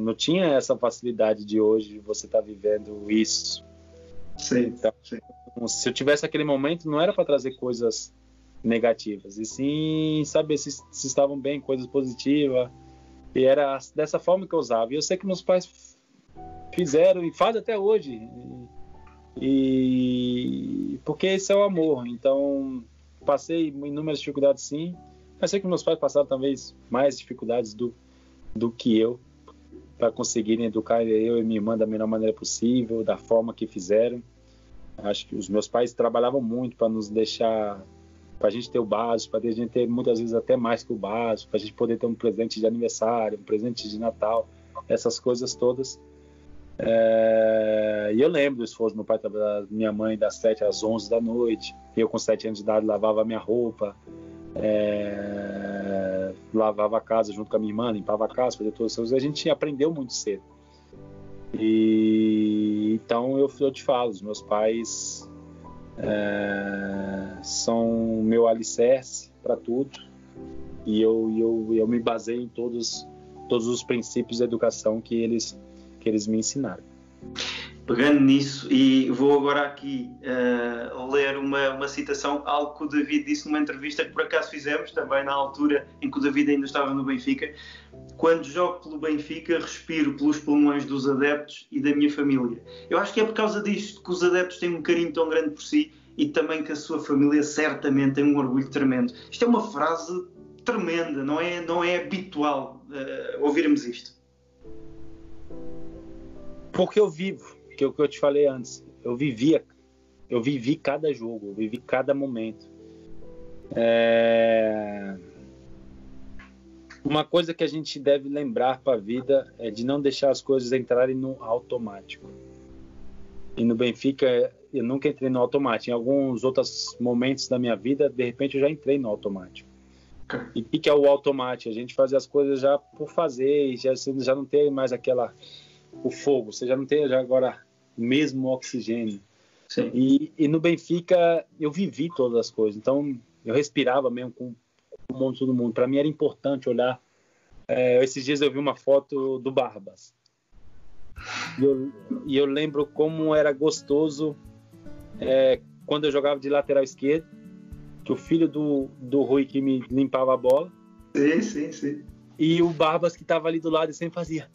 não tinha essa facilidade de hoje, você estar vivendo isso. Sim, então, sim. Se eu tivesse aquele momento, não era para trazer coisas negativas, e sim saber se estavam bem, coisas positivas. E era dessa forma que eu usava. E eu sei que meus pais fizeram e fazem até hoje. E porque esse é o amor. Então, passei inúmeras dificuldades, sim, mas sei que meus pais passaram talvez mais dificuldades do que eu, para conseguirem educar eu e minha irmã da melhor maneira possível, da forma que fizeram. Acho que os meus pais trabalhavam muito para nos deixar, para a gente ter o básico, para a gente ter muitas vezes até mais que o básico, para a gente poder ter um presente de aniversário, um presente de Natal, essas coisas todas. E eu lembro do esforço do meu pai, da minha mãe, das 7 às 11 da noite. Eu com 7 anos de idade lavava a minha roupa, lavava a casa junto com a minha irmã, limpava a casa, fazia todas as coisas. A gente aprendeu muito cedo. E então eu te falo, os meus pais são o meu alicerce para tudo, e eu me baseio em todos os princípios da educação que eles me ensinaram. Pegando nisso, e vou agora aqui ler uma citação, algo que o David disse numa entrevista que por acaso fizemos, também na altura em que o David ainda estava no Benfica. Quando jogo pelo Benfica, respiro pelos pulmões dos adeptos e da minha família. Eu acho que é por causa disto que os adeptos têm um carinho tão grande por si e também que a sua família certamente tem um orgulho tremendo. Isto é uma frase tremenda, não é habitual ouvirmos isto. Porque eu vivo, que é o que eu te falei antes. Eu vivi cada jogo, eu vivi cada momento. Uma coisa que a gente deve lembrar para a vida é de não deixar as coisas entrarem no automático. E no Benfica, eu nunca entrei no automático. Em alguns outros momentos da minha vida, de repente, eu já entrei no automático. E o que é o automático? A gente faz as coisas já por fazer, e já não tem mais o fogo, você já não tem agora o mesmo oxigênio. Sim. E no Benfica, eu vivi todas as coisas. Então, eu respirava mesmo com todo mundo. Para mim era importante olhar. Esses dias eu vi uma foto do Barbas. E eu lembro como era gostoso quando eu jogava de lateral esquerdo, que o filho do Rui que me limpava a bola. Sim. E o Barbas que estava ali do lado e sempre fazia.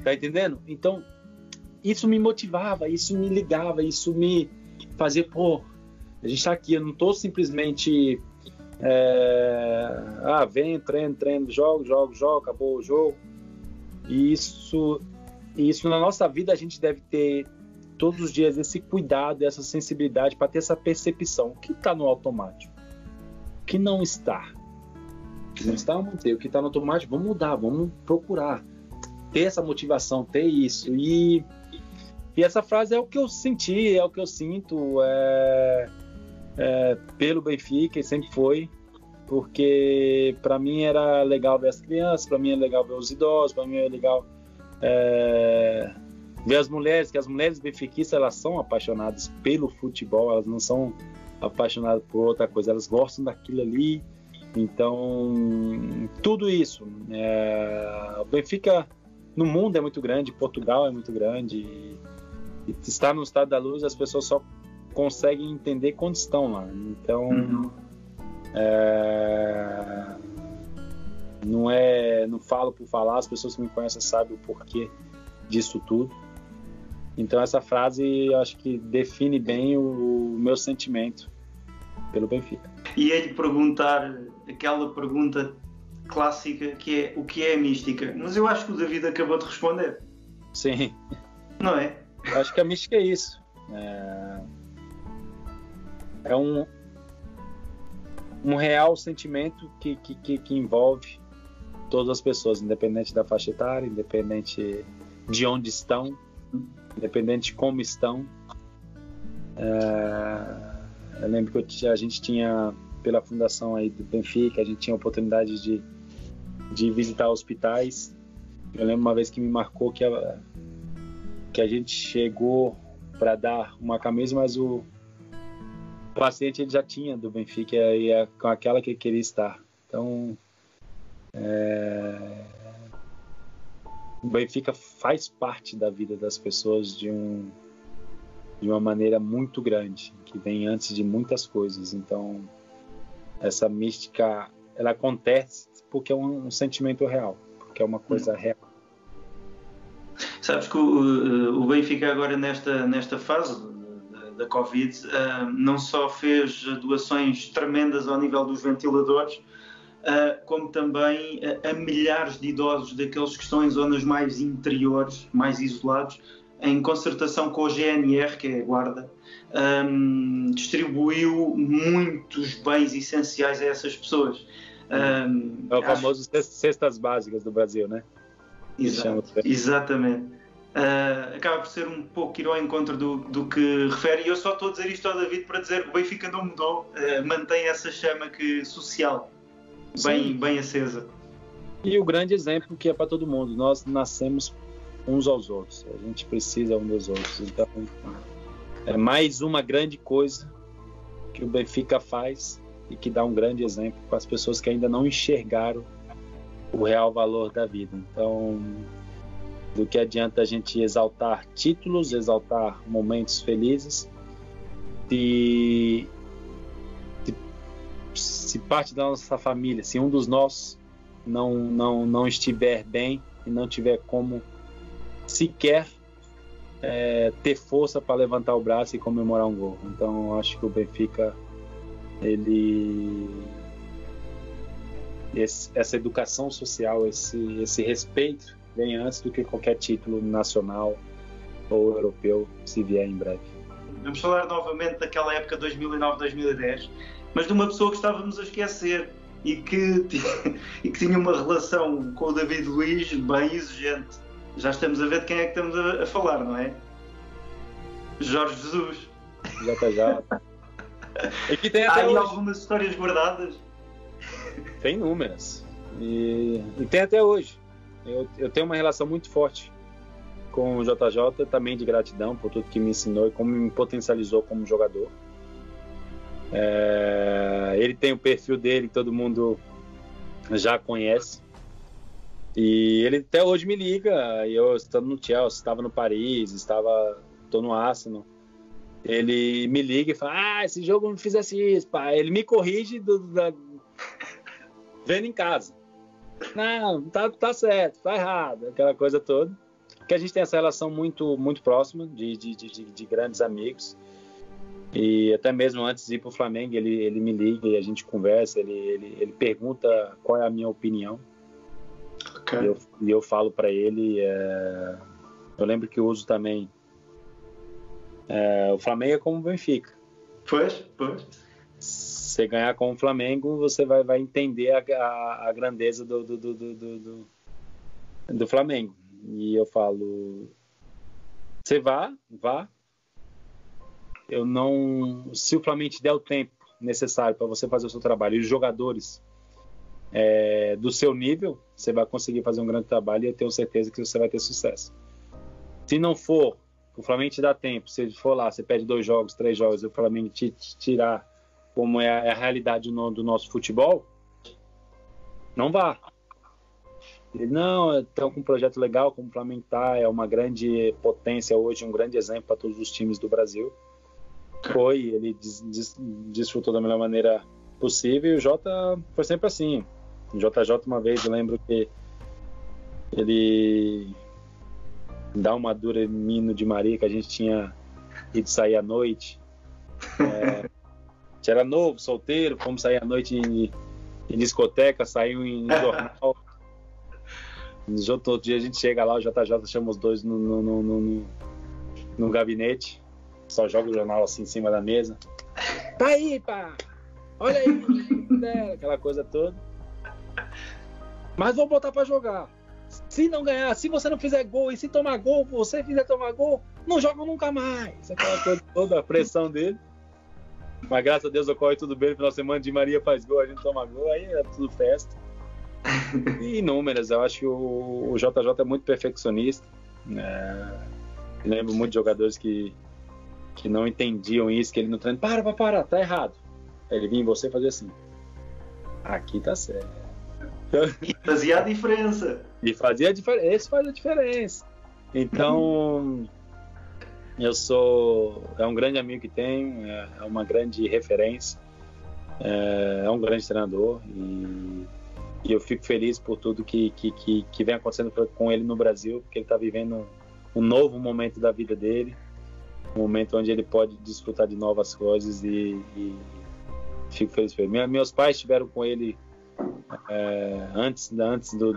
Tá entendendo? Então, isso me motivava, isso me ligava, isso me fazia, a gente tá aqui, eu não tô simplesmente vem, treino, jogo, acabou o jogo. E isso na nossa vida a gente deve ter todos os dias esse cuidado, essa sensibilidade para ter essa percepção. O que está no automático? O que não está? O que não está, vamos manter. O que está no automático, vamos mudar, vamos procurar. Ter essa motivação, ter isso. E essa frase é o que eu senti, é o que eu sinto pelo Benfica, e sempre foi. Porque para mim era legal ver as crianças, para mim é legal ver os idosos, para mim é legal ver as mulheres, que as mulheres benfiquistas, elas são apaixonadas pelo futebol, elas não são apaixonadas por outra coisa, elas gostam daquilo ali. Então, tudo isso. O Benfica no mundo é muito grande, Portugal é muito grande, e estar no Estádio da Luz, as pessoas só conseguem entender quando estão lá. Então, não falo por falar, as pessoas que me conhecem sabem o porquê disso tudo. Então essa frase eu acho que define bem o meu sentimento pelo Benfica. Ia-lhe perguntar aquela pergunta clássica que é: o que é a mística? Mas eu acho que o David acabou de responder. Sim. Não é? Eu acho que a mística é isso. É um real sentimento que envolve todas as pessoas, independente da faixa etária, independente de onde estão, independente de como estão. Eu lembro que a gente tinha, pela fundação aí do Benfica, a gente tinha a oportunidade de visitar hospitais. Eu lembro uma vez que me marcou que a gente chegou para dar uma camisa, mas o paciente ele já tinha do Benfica e com aquela que ele queria estar. Então, o Benfica faz parte da vida das pessoas de uma maneira muito grande, que vem antes de muitas coisas. Então, essa mística, ela acontece porque é um sentimento real, porque é uma coisa real. Sabes que o Benfica agora nesta fase da Covid não só fez doações tremendas ao nível dos ventiladores, como também a milhares de idosos daqueles que estão em zonas mais interiores, mais isolados, em concertação com o GNR, que é a Guarda, distribuiu muitos bens essenciais a essas pessoas. É o famoso cestas básicas do Brasil, né? Exatamente. Acaba por ser um pouco ir ao encontro do que refere, e eu só estou a dizer isto ao David para dizer que o Benfica não mudou, mantém essa chama social bem acesa. E o grande exemplo que é para todo mundo: nós nascemos uns aos outros, a gente precisa um dos outros. Então é mais uma grande coisa que o Benfica faz e que dá um grande exemplo para as pessoas que ainda não enxergaram o real valor da vida. Então do que adianta a gente exaltar títulos, exaltar momentos felizes, se parte da nossa família, se um dos nossos não estiver bem e não tiver como sequer ter força para levantar o braço e comemorar um gol. Então eu acho que o Benfica, essa educação social, esse respeito vem antes do que qualquer título nacional ou europeu, se vier em breve. Vamos falar novamente daquela época 2009-2010, mas de uma pessoa que estávamos a esquecer e que tinha uma relação com o David Luiz bem exigente. Já estamos a ver de quem é que estamos a falar, não é? Jorge Jesus. Já. Aqui tem até Há aí hoje algumas histórias guardadas? Tem inúmeras. E tem até hoje. Eu tenho uma relação muito forte com o JJ, também de gratidão por tudo que me ensinou e como me potencializou como jogador. Ele tem o perfil dele que todo mundo já conhece. E ele até hoje me liga. Eu estando no Chelsea, estava no Paris, estou no Arsenal. Ele me liga e fala: esse jogo não fizesse isso, pá. Ele me corrige vendo em casa. Não, tá certo, tá errado, aquela coisa toda. Porque a gente tem essa relação muito, muito próxima de grandes amigos. E até mesmo antes de ir pro Flamengo, ele me liga e a gente conversa, ele pergunta qual é a minha opinião. Okay. E eu falo para ele. Eu lembro que eu uso também. O Flamengo é como o Benfica. Pois. Você ganhar com o Flamengo, você vai entender a grandeza do Flamengo. E eu falo: você vá. Eu não. Se o Flamengo te der o tempo necessário para você fazer o seu trabalho e os jogadores do seu nível, você vai conseguir fazer um grande trabalho e eu tenho certeza que você vai ter sucesso. Se não for, o Flamengo te dá tempo, se for lá, você perde 2 jogos, 3 jogos, e o Flamengo te tirar como é a realidade do nosso futebol, não vá. Ele: não, estão com um projeto legal, como o Flamengo está, é uma grande potência hoje, um grande exemplo para todos os times do Brasil. Ele desfrutou da melhor maneira possível, e o Jota foi sempre assim. O JJ, uma vez, eu lembro que ele dá uma dura em mim de Maria, que a gente tinha ido sair à noite. A gente era novo, solteiro, fomos sair à noite em discoteca, saiu em jornal. No outro dia a gente chega lá, o JJ chama os dois no gabinete, só joga o jornal assim em cima da mesa. Tá aí, pá! Olha aí, aquela coisa toda. Mas vou botar pra jogar. Se não ganhar, se você não fizer gol, e se tomar gol, você fizer tomar gol, não joga nunca mais. Aquela coisa toda, a pressão dele. Mas graças a Deus ocorre tudo bem. No final de semana, de Maria faz gol, a gente toma gol, aí é tudo festa. E inúmeras, eu acho que o JJ é muito perfeccionista. Lembro muito de jogadores que não entendiam isso, que ele no treino: para, tá errado. Aí ele vinha em você e fazia assim: aqui tá certo. E fazia a diferença. Esse faz a diferença. Então, é um grande amigo que tenho, é uma grande referência, é um grande treinador, e eu fico feliz por tudo que vem acontecendo com ele no Brasil, porque ele está vivendo um novo momento da vida dele, um momento onde ele pode desfrutar de novas coisas, e fico feliz por ele. Meus pais estiveram com ele antes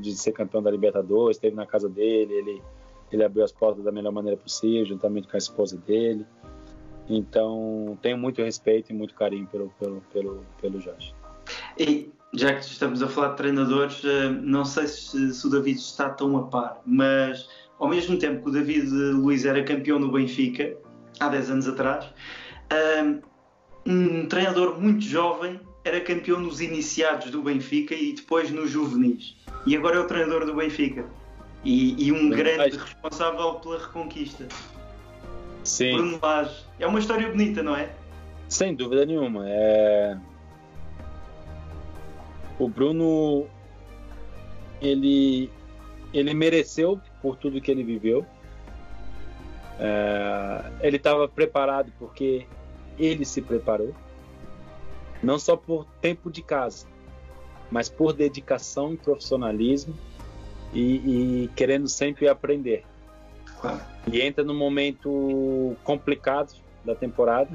de ser campeão da Libertadores, esteve na casa dele, ele abriu as portas da melhor maneira possível, juntamente com a esposa dele. Então tenho muito respeito e muito carinho pelo Jorge. E já que estamos a falar de treinadores, não sei se o David está tão a par, mas ao mesmo tempo que o David Luiz era campeão no Benfica há 10 anos atrás, um treinador muito jovem era campeão nos iniciados do Benfica e depois nos juvenis. E agora é o treinador do Benfica. E um grande responsável pela reconquista. Sim. Bruno Lage. É uma história bonita, não é? Sem dúvida nenhuma. O Bruno, ele mereceu por tudo que ele viveu. Ele estava preparado porque ele se preparou, não só por tempo de casa, mas por dedicação e profissionalismo e querendo sempre aprender. E entra num momento complicado da temporada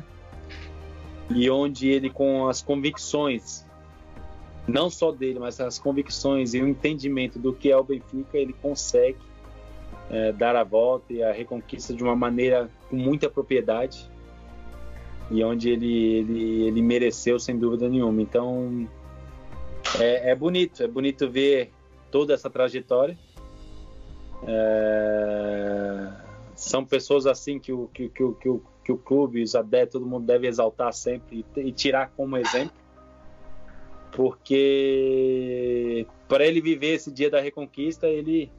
e onde ele, com as convicções, não só dele, mas as convicções e o entendimento do que é o Benfica, ele consegue dar a volta e a reconquista de uma maneira com muita propriedade e onde ele mereceu, sem dúvida nenhuma. Então é bonito ver toda essa trajetória. São pessoas assim que o clube, os adeptos, todo mundo deve exaltar sempre e tirar como exemplo, porque para ele viver esse dia da reconquista, ele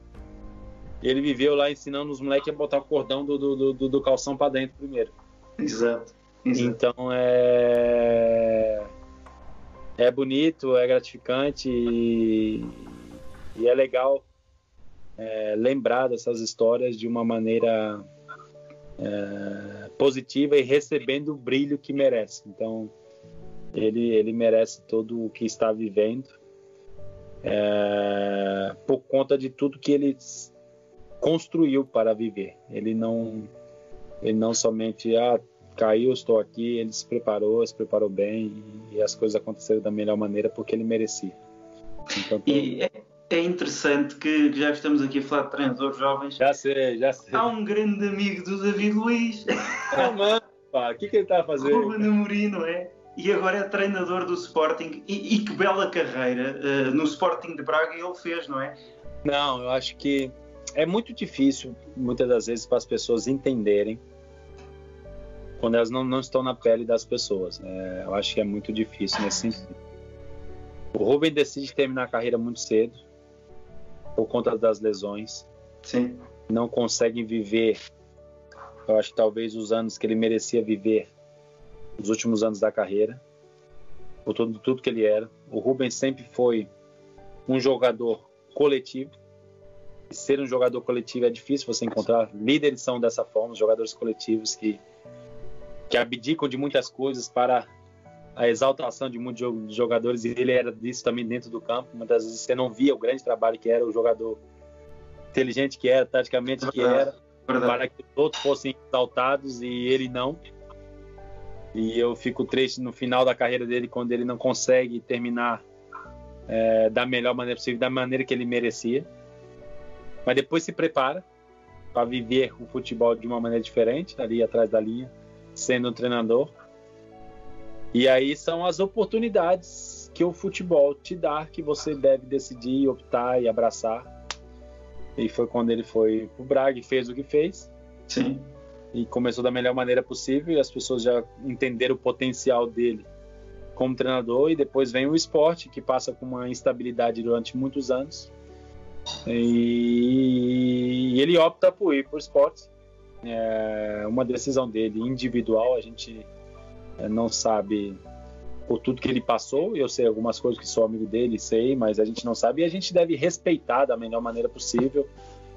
viveu lá ensinando os moleques a botar o cordão do calção para dentro primeiro. Exato. Então é bonito, é gratificante e é legal lembrar dessas histórias de uma maneira positiva e recebendo o brilho que merece. Então ele merece todo o que está vivendo por conta de tudo que ele construiu para viver. Ele não somente caiu, estou aqui. Ele se preparou bem e as coisas aconteceram da melhor maneira porque ele merecia. Então, é interessante que já que estamos aqui a falar de treinadores jovens. Já sei. Há um grande amigo do David Luiz. Mano, o que ele está a fazer? Ruben Amorim, não é? E agora é treinador do Sporting. E que bela carreira no Sporting de Braga ele fez, não é? Não, eu acho que é muito difícil, muitas das vezes, para as pessoas entenderem quando elas não estão na pele das pessoas. Eu acho que é muito difícil nesse sentido. O Ruben decide terminar a carreira muito cedo, por conta das lesões. Sim. Não consegue viver, eu acho que talvez os anos que ele merecia viver, os últimos anos da carreira, por tudo que ele era. O Ruben sempre foi um jogador coletivo. E ser um jogador coletivo é difícil você encontrar. Líderes são dessa forma, jogadores coletivos que abdicam de muitas coisas para a exaltação de muitos jogadores, e ele era disso também dentro do campo. Muitas vezes você não via o grande trabalho que era, o jogador inteligente que era, taticamente que era, para que os outros fossem exaltados e ele não. E eu fico triste no final da carreira dele, quando ele não consegue terminar da melhor maneira possível, da maneira que ele merecia. Mas depois se prepara para viver o futebol de uma maneira diferente, ali atrás da linha, sendo um treinador. E aí são as oportunidades que o futebol te dá, que você deve decidir, optar e abraçar. E foi quando ele foi pro Braga e fez o que fez. Sim. E começou da melhor maneira possível, e as pessoas já entenderam o potencial dele como treinador. E depois vem o esporte, que passa com uma instabilidade durante muitos anos. E ele opta por ir pro esporte. É uma decisão dele individual. A gente não sabe por tudo que ele passou. Eu sei algumas coisas que sou amigo dele, sei, mas a gente não sabe, e a gente deve respeitar da melhor maneira possível.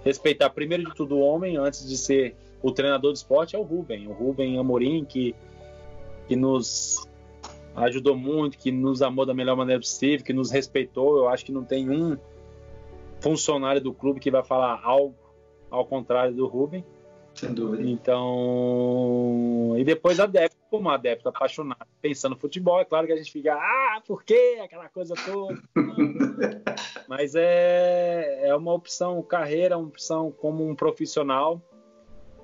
Respeitar, primeiro de tudo, o homem, antes de ser o treinador do esporte, é o Ruben Amorim, que nos ajudou muito, que nos amou da melhor maneira possível, que nos respeitou. Eu acho que não tem um funcionário do clube que vai falar algo ao contrário do Ruben. Sem dúvida. Então, e depois adepto, como adepto apaixonado, pensando no futebol, é claro que a gente fica, por quê? Aquela coisa toda. Mas é uma opção, carreira, uma opção como um profissional.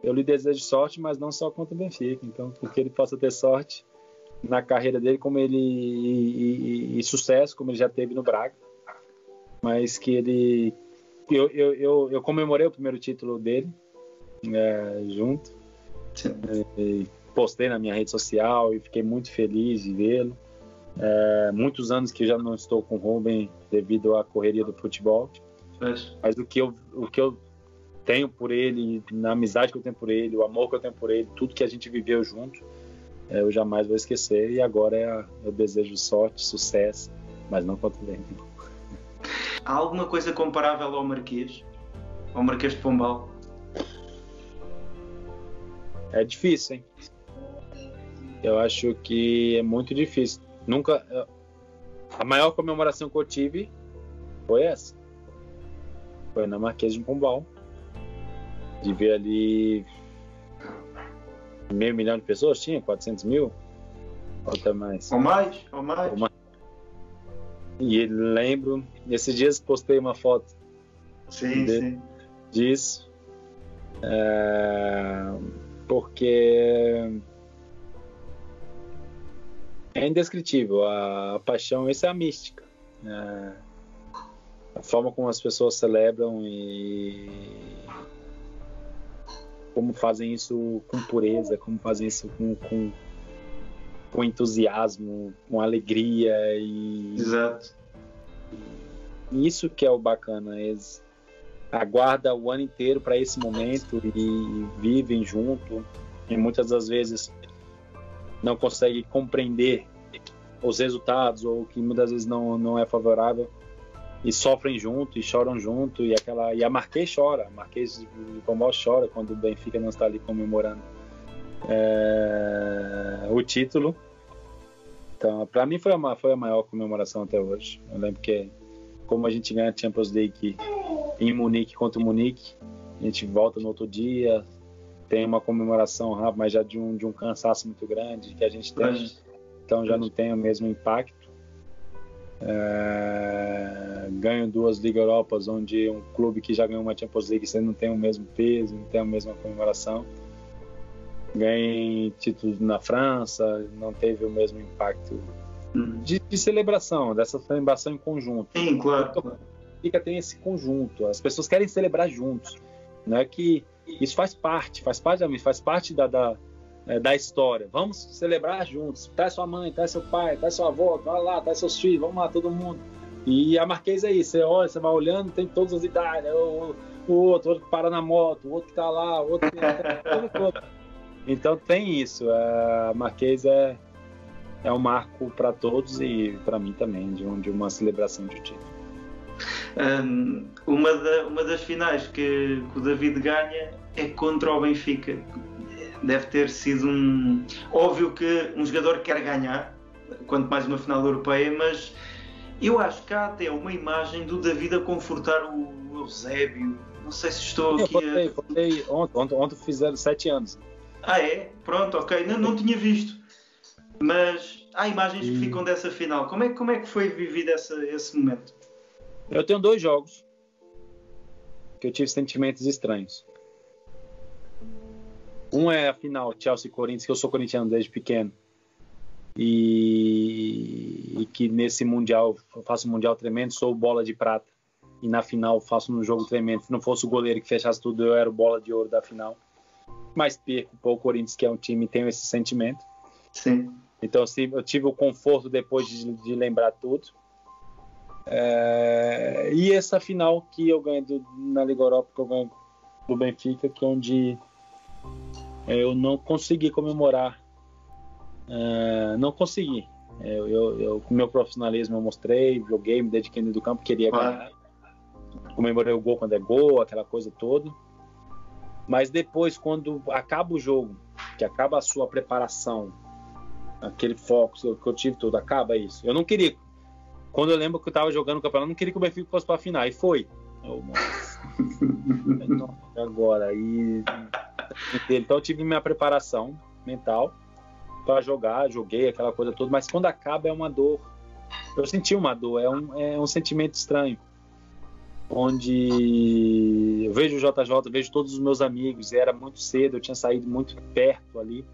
Eu lhe desejo sorte, mas não só contra o Benfica. Então, porque ele possa ter sorte na carreira dele, como ele e sucesso, como ele já teve no Braga. Mas que ele... Eu comemorei o primeiro título dele, junto. Postei na minha rede social e fiquei muito feliz de vê-lo. Muitos anos que eu já não estou com o Ruben devido à correria do futebol. Mas o que eu tenho por ele, na amizade que eu tenho por ele, o amor que eu tenho por ele, tudo que a gente viveu junto, eu jamais vou esquecer. E agora eu desejo sorte, sucesso, mas não contra o Benfica. Há alguma coisa comparável ao Marquês? ao Marquês de Pombal? É difícil, hein? Eu acho que é muito difícil. A maior comemoração que eu tive foi essa. Foi na Marquês de Pombal. De ver ali 500 mil de pessoas, tinha 400 mil? Ou até mais. Ou mais. E lembro, nesses dias postei uma foto Sim. disso. Porque é indescritível a paixão, isso é a mística. A forma como as pessoas celebram e como fazem isso com pureza, como fazem isso com entusiasmo, com alegria. Exato. Isso que é o bacana, eles aguardam o ano inteiro para esse momento e vivem junto, e muitas das vezes não conseguem compreender os resultados, ou que muitas vezes não é favorável, e sofrem junto e choram junto, e a Marquês chora, a Marquês de Pombal chora quando o Benfica não está ali comemorando o título. Então, para mim foi a maior comemoração até hoje. Eu lembro que, como a gente ganha a Champions League em Munique contra o Munique, a gente volta no outro dia, tem uma comemoração rápida, mas já de um cansaço muito grande que a gente tem, então já não tem o mesmo impacto. Ganho 2 Liga Europas, onde um clube que já ganhou uma Champions League, você não tem o mesmo peso, não tem a mesma comemoração. Ganhei títulos na França, não teve o mesmo impacto de celebração, dessa celebração em conjunto. Sim, claro. Fica tem esse conjunto, as pessoas querem celebrar juntos, né? Que isso faz parte da história. Vamos celebrar juntos. Traz sua mãe, traz seu pai, traz sua avó, vai lá, traz seus filhos, vamos lá, todo mundo. E a Marquês é isso, você olha, você vai olhando, tem todas as idades, o outro que para na moto, o outro que tá lá, o outro que todo. Então tem isso, a Marquês é um marco para todos e para mim também, de uma celebração de título. Uma das finais que o David ganha é contra o Benfica. Deve ter sido óbvio que um jogador quer ganhar, quanto mais uma final europeia, mas eu acho que há até uma imagem do David a confortar o Eusébio. Não sei se estou aqui Ontem fizeram 7 anos. Ah, é? Pronto, ok. Não tinha visto. Mas há imagens que ficam dessa final. Como é que foi vivido esse momento? Eu tenho 2 jogos que eu tive sentimentos estranhos. Um é a final Chelsea-Corinthians, que eu sou corintiano desde pequeno. E que nesse Mundial, eu faço um Mundial tremendo, sou bola de prata. E na final faço um jogo tremendo. Se não fosse o goleiro que fechasse tudo, eu era o bola de ouro da final. Mas perco para o Corinthians, que é um time e tenho esse sentimento. Sim. Então assim, eu tive o conforto depois de lembrar tudo. E essa final que eu ganho na Liga Europa, que eu ganho do Benfica, que é onde eu não consegui comemorar. Não consegui. Eu com meu profissionalismo eu mostrei, joguei, me dediquei dentro do campo, queria ganhar. Comemorei o gol quando é gol, aquela coisa toda. Mas depois, quando acaba o jogo, que acaba a sua preparação, aquele foco que eu tive tudo, acaba isso. Eu não queria. Quando eu lembro que eu estava jogando o campeonato, eu não queria que o Benfica fosse para a final. E foi. Agora. Então eu tive minha preparação mental para jogar, joguei aquela coisa toda, mas quando acaba é uma dor. Eu senti uma dor, é um sentimento estranho. Onde eu vejo o JJ, vejo todos os meus amigos, era muito cedo, eu tinha saído muito perto ali,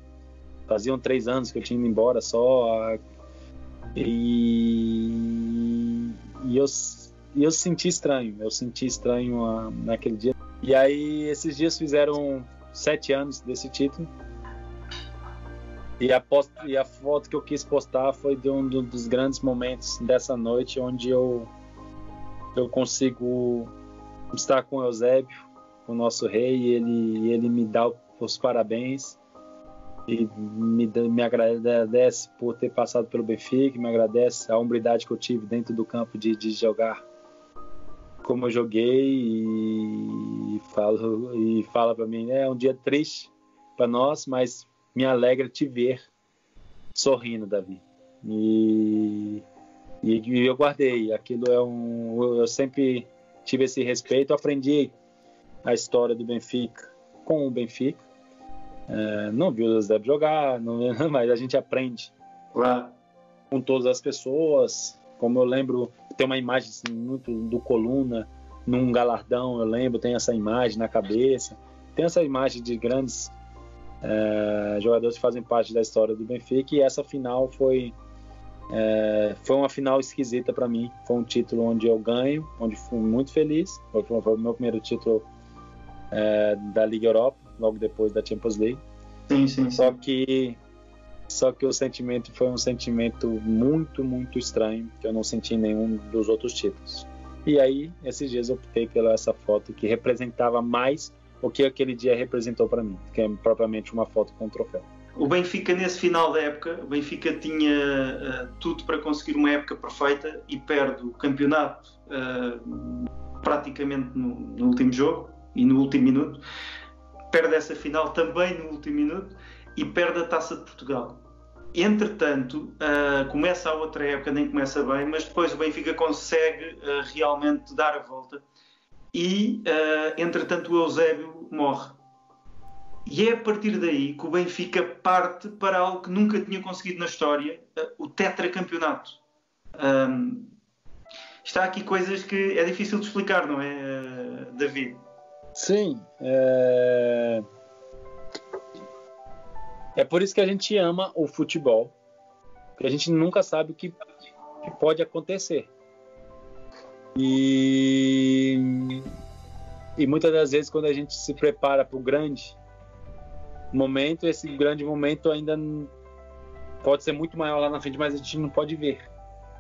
faziam 3 anos que eu tinha ido embora só, e eu senti estranho naquele dia. E aí esses dias fizeram 7 anos desse título, e a foto que eu quis postar foi de um dos grandes momentos dessa noite, onde eu consigo estar com o Eusébio, o nosso rei, e ele me dá os parabéns e me agradece por ter passado pelo Benfica, me agradece a hombridade que eu tive dentro do campo de jogar como eu joguei e fala para mim, é um dia triste para nós, mas me alegra te ver sorrindo, Davi. E eu guardei. Aquilo eu sempre tive esse respeito. Aprendi a história do Benfica com o Benfica. Não vi o Eusébio jogar, mas a gente aprende com todas as pessoas. Como eu lembro, tem uma imagem assim, muito do Coluna num galardão, eu lembro, tem essa imagem na cabeça. Tem essa imagem de grandes jogadores que fazem parte da história do Benfica, e essa final foi uma final esquisita para mim. Foi um título onde eu ganho, onde fui muito feliz. Foi o meu primeiro título da Liga Europa, logo depois da Champions League. Sim. Só que o sentimento foi um sentimento muito, muito estranho, que eu não senti em nenhum dos outros títulos. E aí, esses dias eu optei pela essa foto que representava mais o que aquele dia representou para mim, que é propriamente uma foto com um troféu. O Benfica, nesse final da época, o Benfica tinha tudo para conseguir uma época perfeita e perde o campeonato praticamente no último jogo e no último minuto. Perde essa final também no último minuto e perde a Taça de Portugal. Entretanto, começa a outra época, nem começa bem, mas depois o Benfica consegue realmente dar a volta e, entretanto, o Eusébio morre. E é a partir daí que o Benfica parte para algo que nunca tinha conseguido na história, o tetracampeonato. Está aqui coisas que é difícil de explicar, não é, David? Sim. É por isso que a gente ama o futebol, porque a gente nunca sabe o que pode acontecer. E muitas das vezes, quando a gente se prepara para o grande momento, esse grande momento ainda pode ser muito maior lá na frente, mas a gente não pode ver.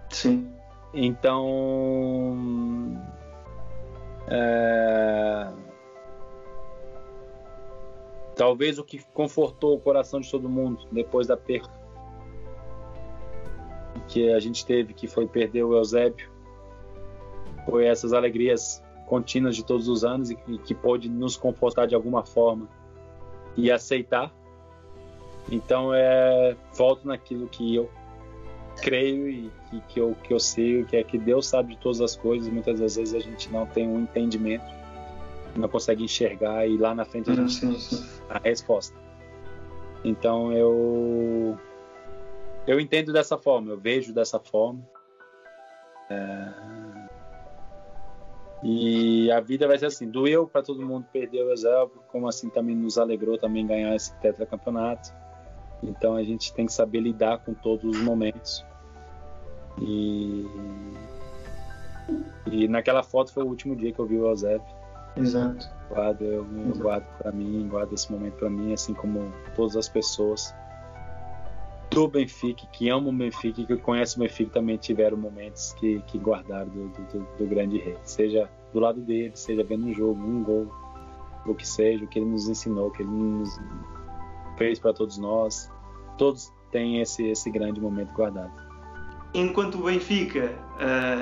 Sim. Então, talvez o que confortou o coração de todo mundo depois da perda que a gente teve, que foi perder o Eusébio, foi essas alegrias contínuas de todos os anos e que pôde nos confortar de alguma forma e aceitar. Então volto naquilo que eu creio e que eu sei, que é que Deus sabe de todas as coisas. Muitas das vezes a gente não tem um entendimento, não consegue enxergar, e lá na frente a gente tem a resposta. Então eu entendo dessa forma, eu vejo dessa forma. E a vida vai ser assim, doeu para todo mundo perder o Eusébio, como assim também nos alegrou também ganhar esse tetracampeonato. Então a gente tem que saber lidar com todos os momentos. E naquela foto foi o último dia que eu vi o Eusébio. Exato. Eu guardo para mim, guardo esse momento para mim, assim como todas as pessoas do Benfica, que amam o Benfica e que conhecem o Benfica, também tiveram momentos que guardaram do grande rei, seja do lado dele, seja vendo um jogo, um gol, o que seja, o que ele nos ensinou, o que ele nos fez para todos nós. Todos têm esse grande momento guardado. Enquanto o Benfica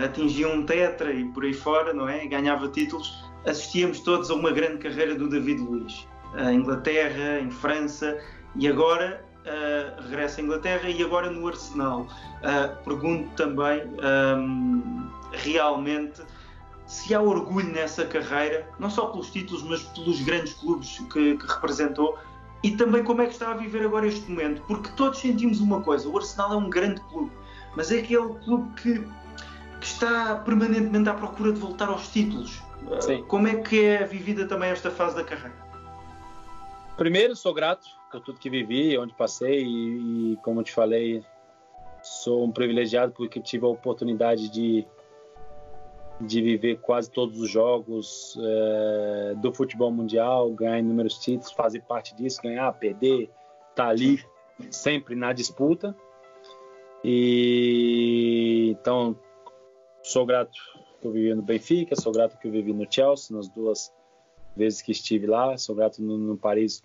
atingia um tetra e por aí fora, não é? Ganhava títulos, assistíamos todos a uma grande carreira do David Luiz, em Inglaterra, em França, e agora regressa à Inglaterra e agora no Arsenal. Pergunto também realmente se há orgulho nessa carreira, não só pelos títulos, mas pelos grandes clubes que representou, e também como é que está a viver agora este momento, porque todos sentimos uma coisa: o Arsenal é um grande clube, mas é aquele clube que está permanentemente à procura de voltar aos títulos. Como é que é vivida também esta fase da carreira? Primeiro, sou grato por tudo que vivi, onde passei, e como eu te falei, sou um privilegiado porque tive a oportunidade de viver quase todos os jogos do futebol mundial, ganhar inúmeros títulos, fazer parte disso, ganhar, perder, estar ali sempre na disputa. E então sou grato que eu vivi no Benfica, sou grato que eu vivi no Chelsea nas 2 vezes que estive lá, sou grato no Paris,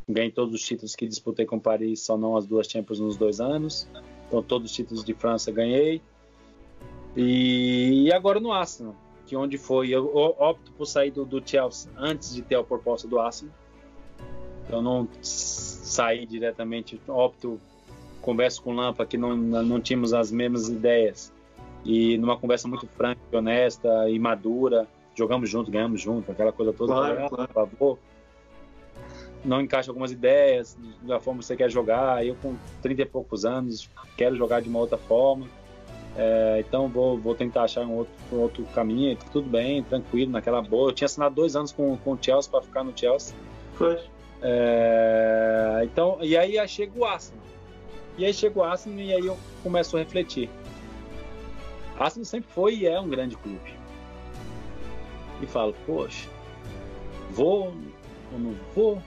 ganhei todos os títulos que disputei com o Paris, só não as 2 Champions nos 2 anos, então todos os títulos de França ganhei. E agora no Arsenal, que onde foi, eu opto por sair do Chelsea antes de ter a proposta do Arsenal. Eu não saí diretamente, converso com o Lampa, que não tínhamos as mesmas ideias. E numa conversa muito franca, honesta e madura, jogamos junto, ganhamos junto, aquela coisa toda. Claro. Por favor, não encaixa algumas ideias da forma que você quer jogar. Eu com 30 e poucos anos quero jogar de uma outra forma. Então vou tentar achar um outro caminho. Tudo bem, tranquilo, naquela boa. Eu tinha assinado 2 anos com o Chelsea para ficar no Chelsea. Pois. Então, e aí chega o Arsenal. E aí eu começo a refletir. Arsenal sempre foi e é um grande clube. E falo, poxa, vou ou não vou?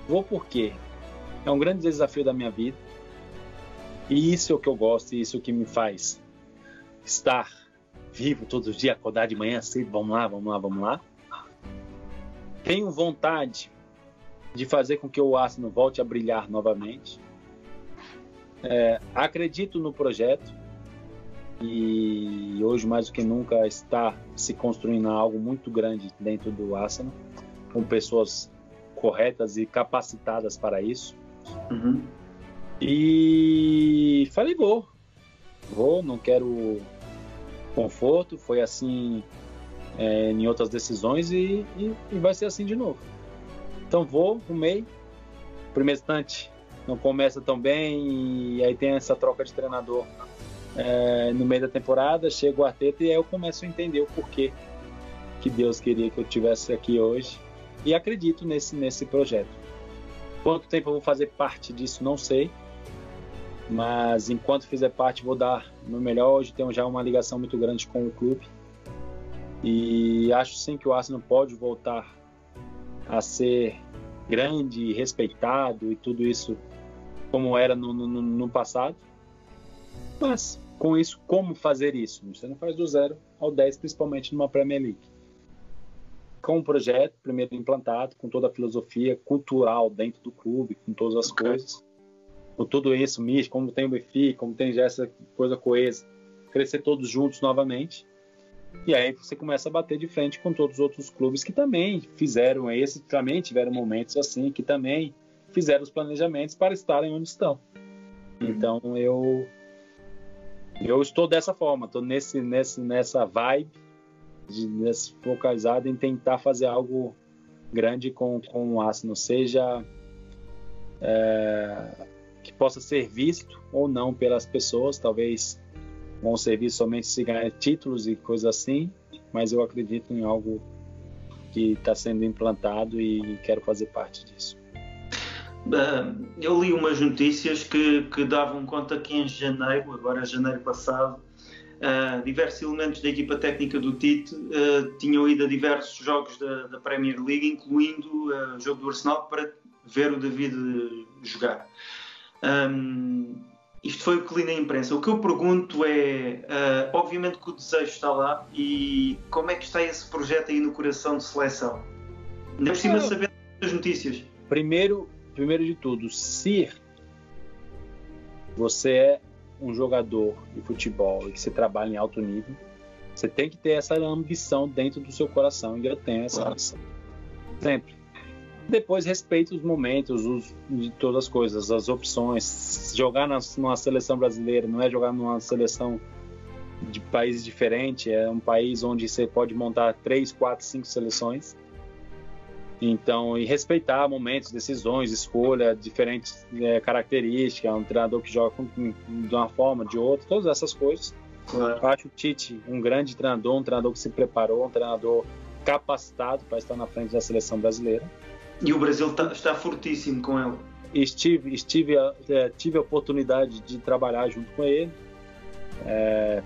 Vou por quê? É um grande desafio da minha vida. E isso é o que eu gosto, e isso é o que me faz estar vivo todos os dias, acordar de manhã cedo, vamos lá. Tenho vontade de fazer com que o Arsenal volte a brilhar novamente. Acredito no projeto e hoje mais do que nunca está se construindo algo muito grande dentro do Arsenal, com pessoas corretas e capacitadas para isso. Uhum. E falei, vou, não quero conforto, foi assim em outras decisões e vai ser assim de novo. Então arrumei, primeiro instante não começa tão bem e aí tem essa troca de treinador no meio da temporada, chega o Arteta e aí eu começo a entender o porquê que Deus queria que eu estivesse aqui hoje e acredito nesse projeto. Quanto tempo eu vou fazer parte disso, não sei. Mas enquanto fizer parte, vou dar o meu melhor. Hoje tenho já uma ligação muito grande com o clube. E acho sim que o Arsenal pode voltar a ser grande, respeitado e tudo isso como era no passado. Mas com isso, como fazer isso? Você não faz do 0 ao 10, principalmente numa Premier League. Com um projeto, primeiro implantado, com toda a filosofia cultural dentro do clube, com todas as coisas. Com tudo isso, como tem o Benfica, como tem já essa coisa coesa, crescer todos juntos novamente. E aí você começa a bater de frente com todos os outros clubes que também fizeram também tiveram momentos assim, que também fizeram os planejamentos para estarem onde estão. Então eu estou dessa forma, estou nessa vibe, focalizado em tentar fazer algo grande com o Arsenal, seja que possa ser visto ou não pelas pessoas, talvez vão ser vistos somente se ganhar títulos e coisas assim, mas eu acredito em algo que está sendo implantado e quero fazer parte disso. Eu li umas notícias que davam conta que em janeiro, agora janeiro passado, diversos elementos da equipa técnica do Tite tinham ido a diversos jogos da Premier League, incluindo o jogo do Arsenal, para ver o David jogar. Isto foi o que li na imprensa. O que eu pergunto é, obviamente que o desejo está lá, e como é que está esse projeto aí no coração de seleção? Ainda por cima de saber as notícias. Primeiro de tudo, se você é um jogador de futebol e que você trabalha em alto nível, você tem que ter essa ambição dentro do seu coração, e eu tenho essa ambição. Sempre. Depois respeita os momentos de todas as coisas, as opções. Jogar numa seleção brasileira não é jogar numa seleção de países diferentes, é um país onde você pode montar 3, 4, 5 seleções. Então, e respeitar momentos, decisões, escolha, diferentes características, um treinador que joga de uma forma, de outra, todas essas coisas. Claro. Eu acho o Tite um grande treinador, um treinador que se preparou, um treinador capacitado para estar na frente da seleção brasileira. E o Brasil está fortíssimo com ele. Tive a oportunidade de trabalhar junto com ele,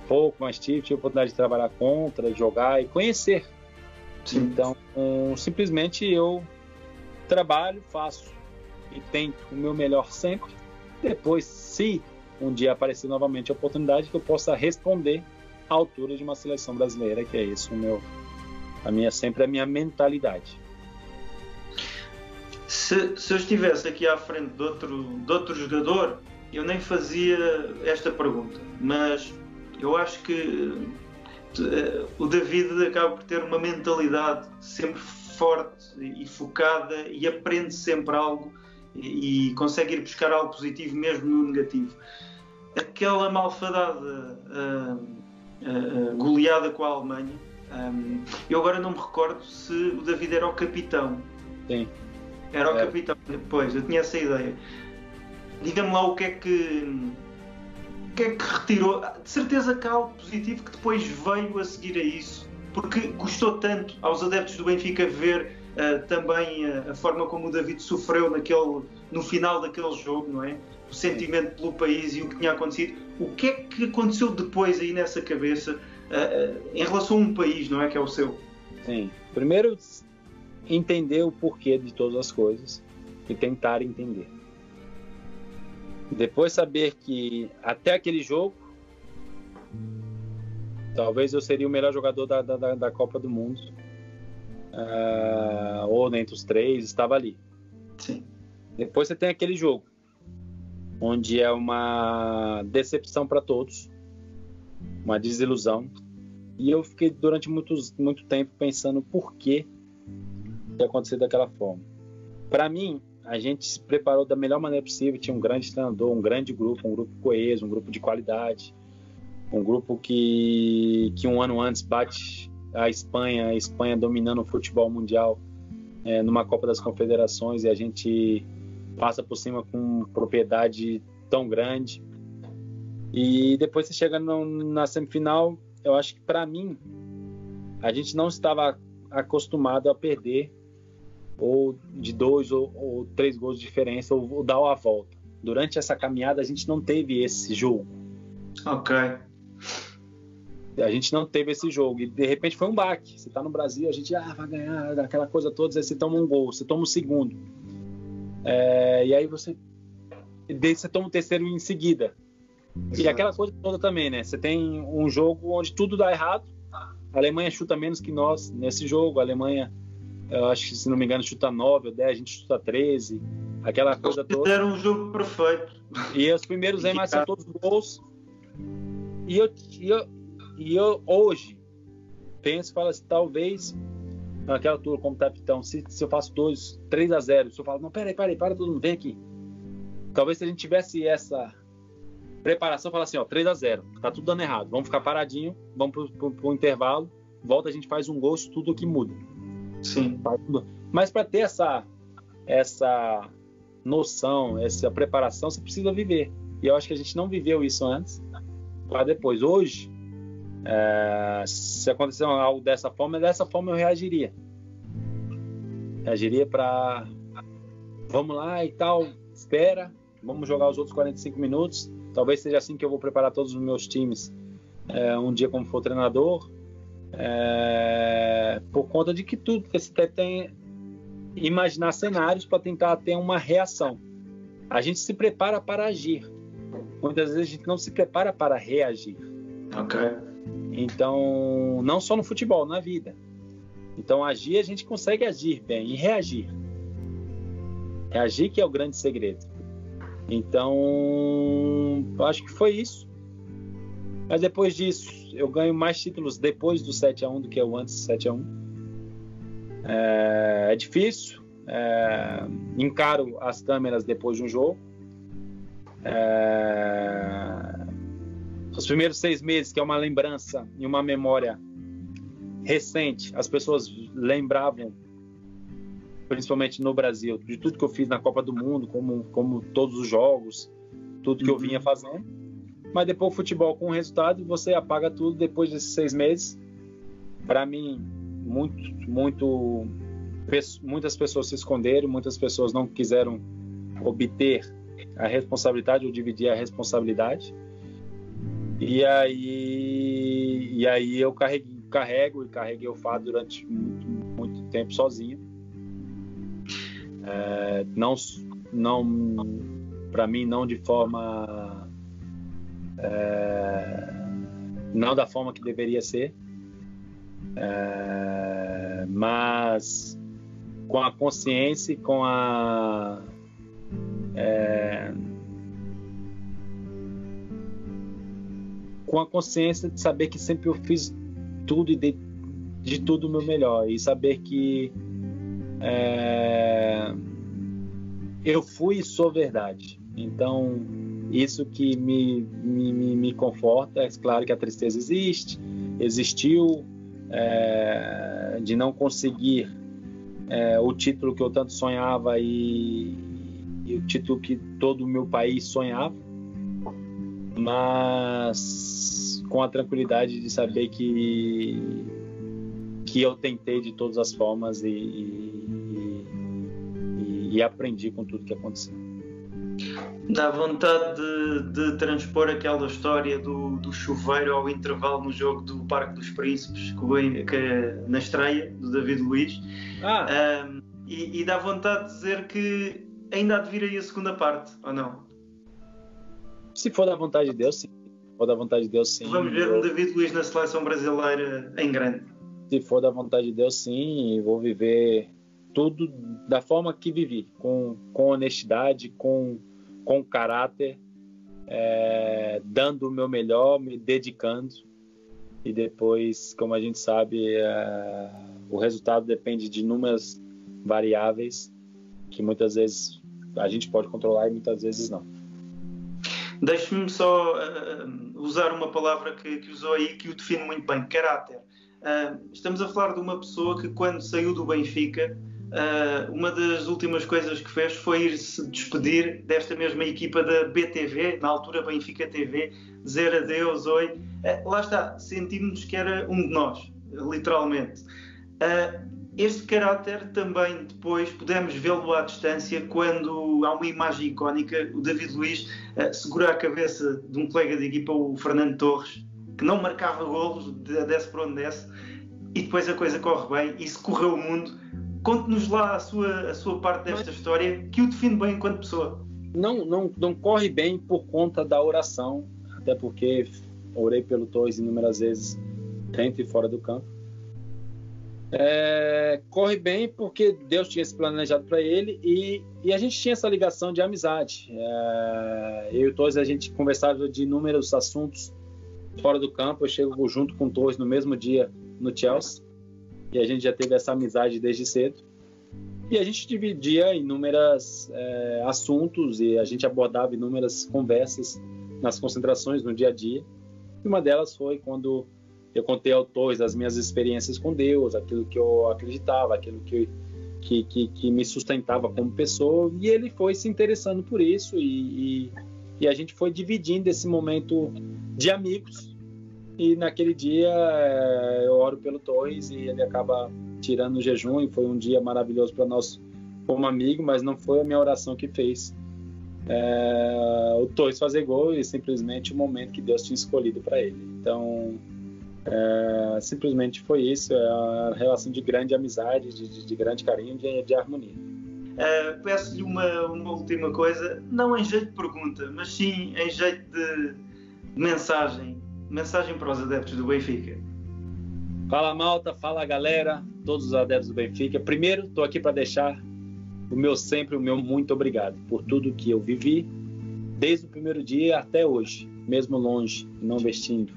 pouco, mas tive a oportunidade de trabalhar contra, jogar e conhecer. Sim. Então, simplesmente eu trabalho, faço e tento o meu melhor sempre. Depois, se um dia aparecer novamente a oportunidade, que eu possa responder à altura de uma seleção brasileira, que é isso sempre a minha mentalidade. Se eu estivesse aqui à frente de outro jogador, eu nem fazia esta pergunta, mas eu acho que o David acaba por ter uma mentalidade sempre forte e focada e aprende sempre algo e consegue ir buscar algo positivo mesmo no negativo. Aquela malfadada goleada com a Alemanha, eu agora não me recordo se o David era o capitão. Sim. Era o capitão, depois, eu tinha essa ideia. Diga-me lá o que é que retirou. De certeza que há algo positivo que depois veio a seguir a isso, porque custou tanto aos adeptos do Benfica ver também a forma como o David sofreu no final daquele jogo, não é? O sentimento pelo país e o que tinha acontecido. O que é que aconteceu depois aí nessa cabeça em relação a um país, não é? Que é o seu. Sim. Primeiro, entender o porquê de todas as coisas e tentar entender. Depois saber que até aquele jogo talvez eu seria o melhor jogador da Copa do Mundo, ou entre os 3, estava ali. Sim. Depois você tem aquele jogo onde é uma decepção para todos, uma desilusão, e eu fiquei durante muito tempo pensando por que aconteceu daquela forma. Para mim, a gente se preparou da melhor maneira possível, tinha um grande treinador, um grande grupo, um grupo coeso, um grupo de qualidade, um grupo que um ano antes bate a Espanha dominando o futebol mundial numa Copa das Confederações, e a gente passa por cima com propriedade tão grande. E depois você chega na semifinal, eu acho que para mim a gente não estava acostumado a perder ou de 2 ou 3 gols de diferença, ou dar a volta. Durante essa caminhada a gente não teve esse jogo. Ok. A gente não teve esse jogo e de repente foi um baque. Você tá no Brasil, a gente vai ganhar, aquela coisa toda, aí você toma um gol, você toma o segundo, e aí você toma o terceiro em seguida. E aquela coisa toda também, né? Você tem um jogo onde tudo dá errado. A Alemanha chuta menos que nós nesse jogo. A Alemanha, eu acho que, se não me engano, chuta 9 ou 10, a gente chuta 13. Aquela coisa toda. Era um jogo perfeito. E os primeiros aí são todos gols. E eu hoje penso e falo assim, talvez naquela altura como capitão, se eu faço 3-0, se eu falo, não, peraí, para todo mundo, vem aqui. Talvez se a gente tivesse essa preparação, falar assim, 3-0, tá tudo dando errado, vamos ficar paradinho, vamos pro intervalo, volta, a gente faz um gol, tudo que muda. Sim. Mas para ter essa noção, essa preparação, você precisa viver. E eu acho que a gente não viveu isso antes, para depois. Hoje, se acontecer algo dessa forma eu reagiria. Reagiria para vamos lá e tal, espera, vamos jogar os outros 45 minutos. Talvez seja assim que eu vou preparar todos os meus times um dia como for treinador, por conta de que tudo você tem imaginar cenários para tentar ter uma reação. A gente se prepara para agir, muitas vezes a gente não se prepara para reagir. Ok. Então, não só no futebol, na vida. Então, agir, a gente consegue agir bem e reagir. Reagir que é o grande segredo. Então, eu acho que foi isso. Mas depois disso, eu ganho mais títulos depois do 7-1 do que eu antes do 7-1. É difícil. Encaro as câmeras depois de um jogo. Os primeiros 6 meses, que é uma lembrança e uma memória recente, as pessoas lembravam, principalmente no Brasil, de tudo que eu fiz na Copa do Mundo, como todos os jogos, tudo que eu vinha fazendo. Mas depois o futebol com o resultado, você apaga tudo depois desses 6 meses. Para mim, muitas pessoas se esconderam, muitas pessoas não quiseram obter a responsabilidade ou dividir a responsabilidade. E aí eu carreguei o fardo durante muito tempo sozinho. Não para mim, não de forma não da forma que deveria ser, mas com a consciência e com a consciência de saber que sempre eu fiz tudo e de tudo o meu melhor, e saber que eu fui e sou verdade. Então, isso que me conforta. É claro que a tristeza existiu, de não conseguir o título que eu tanto sonhava e o título que todo o meu país sonhava, mas com a tranquilidade de saber que eu tentei de todas as formas e aprendi com tudo que aconteceu. Dá vontade de transpor aquela história do chuveiro ao intervalo no jogo do Parque dos Príncipes, na estreia do David Luiz. E dá vontade de dizer que ainda há de vir aí a segunda parte, ou não? Se for da vontade de Deus, sim. Se for da vontade de Deus, sim. Vamos ver um David Luiz na seleção brasileira em grande. Se for da vontade de Deus, sim. E vou viver tudo da forma que vivi, com honestidade, com caráter, dando o meu melhor, me dedicando. E depois, como a gente sabe, o resultado depende de inúmeras variáveis que muitas vezes a gente pode controlar e muitas vezes não. Deixe-me só usar uma palavra que usou aí, que o define muito bem: caráter. Estamos a falar de uma pessoa que, quando saiu do Benfica, uma das últimas coisas que fez foi ir-se despedir desta mesma equipa da BTV, na altura Benfica TV, dizer adeus, oi. Lá está, sentimos que era um de nós, literalmente. Este caráter também depois podemos vê-lo à distância, quando há uma imagem icónica: o David Luiz segura a cabeça de um colega de equipa, o Fernando Torres, que não marcava golos, desce por onde desce, e depois a coisa corre bem e se correu o mundo. Conte-nos lá a sua parte desta história, que o define bem enquanto pessoa. Não corre bem por conta da oração, até porque orei pelo Torres inúmeras vezes, dentro e fora do campo. Corre bem porque Deus tinha se planejado para ele e a gente tinha essa ligação de amizade. Eu e o Torres, a gente conversava de inúmeros assuntos fora do campo. Eu chego junto com o Torres no mesmo dia no Chelsea e a gente já teve essa amizade desde cedo. E a gente dividia inúmeros assuntos e a gente abordava inúmeras conversas nas concentrações, no dia a dia. E uma delas foi quando eu contei ao Torres as minhas experiências com Deus, aquilo que eu acreditava, aquilo que me sustentava como pessoa, e ele foi se interessando por isso e a gente foi dividindo esse momento de amigos. E naquele dia eu oro pelo Torres e ele acaba tirando o jejum, e foi um dia maravilhoso para nós como amigo, mas não foi a minha oração que fez o Torres fazer gol, e simplesmente o momento que Deus tinha escolhido para ele. Então simplesmente foi isso, a relação de grande amizade, de grande carinho, de harmonia. Peço-lhe uma última coisa, não em jeito de pergunta, mas sim em jeito de mensagem para os adeptos do Benfica. Fala, malta, fala, galera, todos os adeptos do Benfica. Primeiro, estou aqui para deixar o meu muito obrigado por tudo que eu vivi desde o primeiro dia até hoje, mesmo longe, não vestindo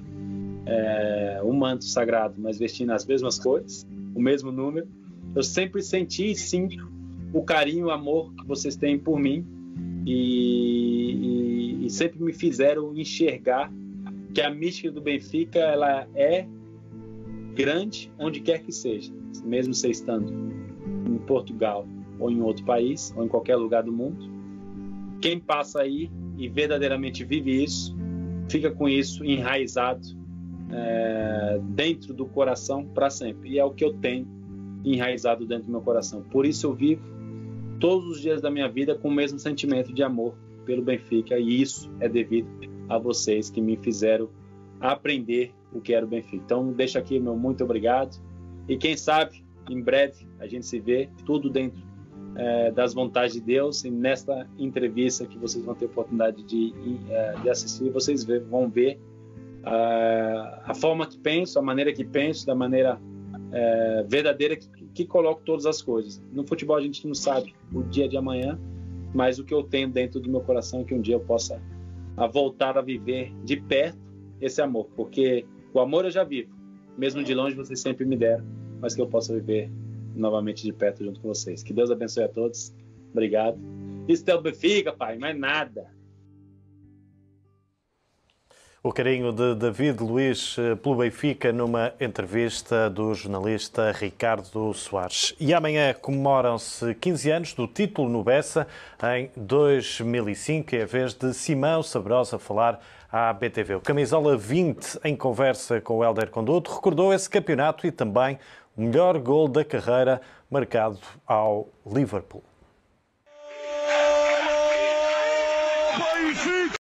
um manto sagrado, mas vestindo as mesmas cores, o mesmo número. Eu sempre senti e sinto o carinho, o amor que vocês têm por mim, e sempre me fizeram enxergar que a mística do Benfica, ela é grande onde quer que seja, mesmo você estando em Portugal ou em outro país ou em qualquer lugar do mundo. Quem passa aí e verdadeiramente vive isso, fica com isso enraizado dentro do coração para sempre, e é o que eu tenho enraizado dentro do meu coração. Por isso eu vivo todos os dias da minha vida com o mesmo sentimento de amor pelo Benfica, e isso é devido a vocês que me fizeram aprender o que era o Benfica. Então deixo aqui meu muito obrigado, e quem sabe em breve a gente se vê, tudo dentro das vontades de Deus, e nesta entrevista que vocês vão ter oportunidade de assistir, vocês vão ver a forma que penso, a maneira que penso, da maneira verdadeira que coloco todas as coisas. No futebol a gente não sabe o dia de amanhã, mas o que eu tenho dentro do meu coração é que um dia eu possa voltar a viver de perto esse amor, porque o amor eu já vivo, mesmo de longe vocês sempre me deram, mas que eu possa viver novamente de perto junto com vocês. Que Deus abençoe a todos. Obrigado. Isso é o Benfica, pai, mais nada. O carinho de David Luiz pelo Benfica numa entrevista do jornalista Ricardo Soares. E amanhã comemoram-se 15 anos do título no Bessa. Em 2005 é a vez de Simão Sabrosa falar à BTV. O Camisola 20, em conversa com o Hélder Conduto, recordou esse campeonato e também o melhor gol da carreira marcado ao Liverpool.